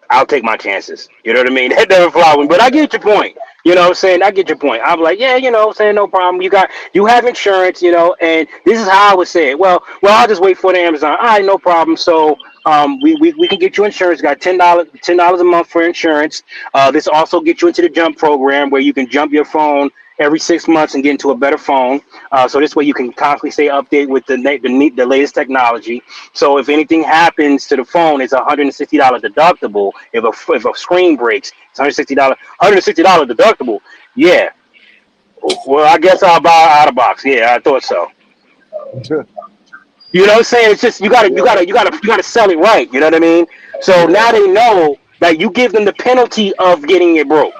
I'll take my chances. You know what I mean? That never fly with me. But I get your point. You know what I'm saying? I get your point. I'm like, yeah, saying no problem. You have insurance, and this is how I would say it. Well, I'll just wait for the Amazon. All right, no problem. So we can get you insurance. Got $10 a month for insurance. This also gets you into the jump program where you can jump your phone every 6 months and get into a better phone. So this way you can constantly stay updated with the latest technology. So if anything happens to the phone, it's $160 deductible. If a screen breaks, it's $160 deductible. Yeah. Well, I guess I'll buy out of box. Yeah, I thought so. You know what I'm saying? It's just Yeah. you gotta sell it right. You know what I mean? So Yeah. now they know that you give them the penalty of getting it broke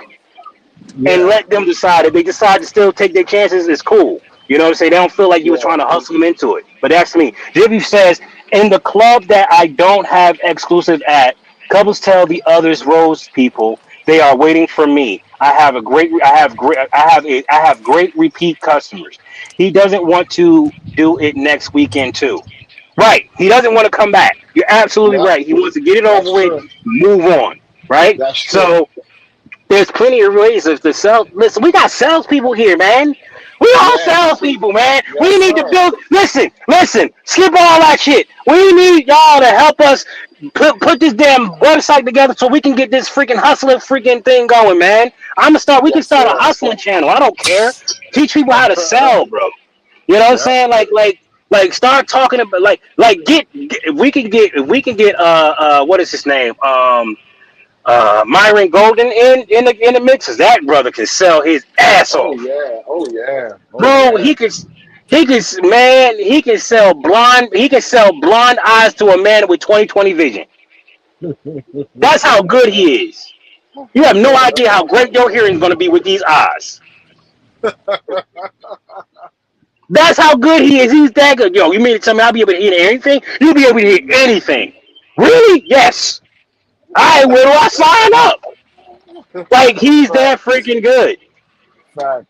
and Yeah. let them decide. If they decide to still take their chances, it's cool. You know what I'm saying? They don't feel like you were Yeah. trying to hustle them into it. But that's me. Jibby says, in the club that I don't have exclusive at, couples tell the others rose people they are waiting for me. I have great repeat customers. He doesn't want to do it next weekend too. Right. He doesn't want to come back. You're absolutely Yep. right. He wants to get it That's over with, true. move on. Right. That's true. So there's plenty of ways to sell. Listen, we got salespeople here, man. We all Yes. salespeople, man. Yes, We need to sir. build. Listen. Skip all that shit. We need y'all to help us put this damn website together so we can get this freaking hustling freaking thing going, man. I'm gonna start. We can Yes, start a sir. hustling channel. I don't care. Teach people how to sell, bro. You know what I'm Yep. saying? Like start talking about if we can get what is his name? Myron Golden in the mixes. That brother can sell his ass Oh off. yeah. Oh yeah. Oh Bro, yeah. he can sell blind eyes to a man with 20/20 vision. That's how good he is. You have no idea how great your hearing is going to be with these eyes. That's how good he is. He's that good. Yo, you mean to tell me I'll be able to hear anything? You'll be able to hear anything. Really? Yes. All right, where do I sign up? Like, he's that Facts. freaking good. Facts.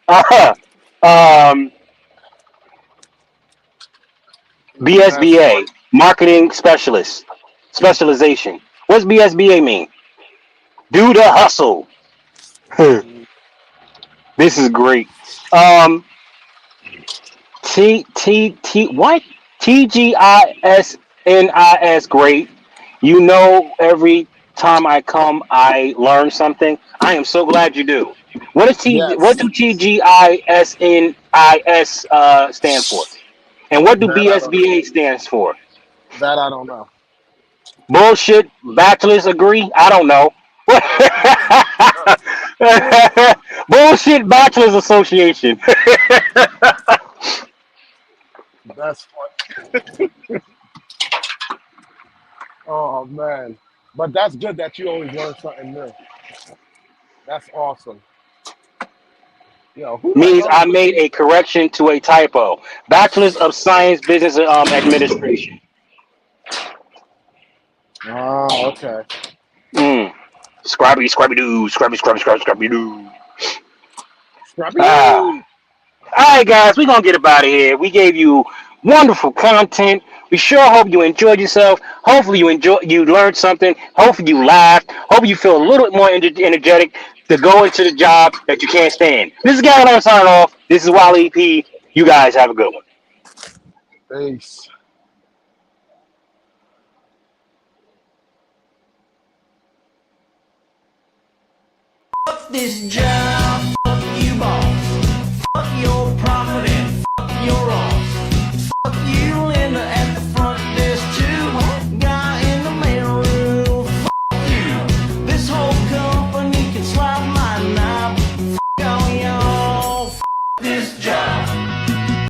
uh-huh. Um, That's BSBA, marketing specialist, specialization. What's BSBA mean? Do the hustle. This is great. Um, what? TGISNIS, great. You know, every time I come, I learn something. I am so glad you do. What yes. do TGISNIS stand for? And what do That I don't. BSBA stands for? That I don't know. Bullshit. Bachelors agree. I don't know. Bullshit Bachelors Association. That's funny. Oh man. But that's good that you always learn something new. That's awesome. Yo, who the Means hell I is made a correction to a typo. Bachelors of Science Business Administration. Oh, okay. Mm. Scrabby doo, scrabby doo. Scrappy Ah. doo. All right, guys, we're gonna get up out of here. We gave you wonderful content. We sure hope you enjoyed yourself. Hopefully, you learned something. Hopefully, you laughed. Hope you feel a little bit more energetic to go into the job that you can't stand. This is Gary. I'm signing off. This is Wally P. You guys have a good one. Peace. Fuck this job, fuck you boss. Fuck your profit and fuck your loss. Fuck you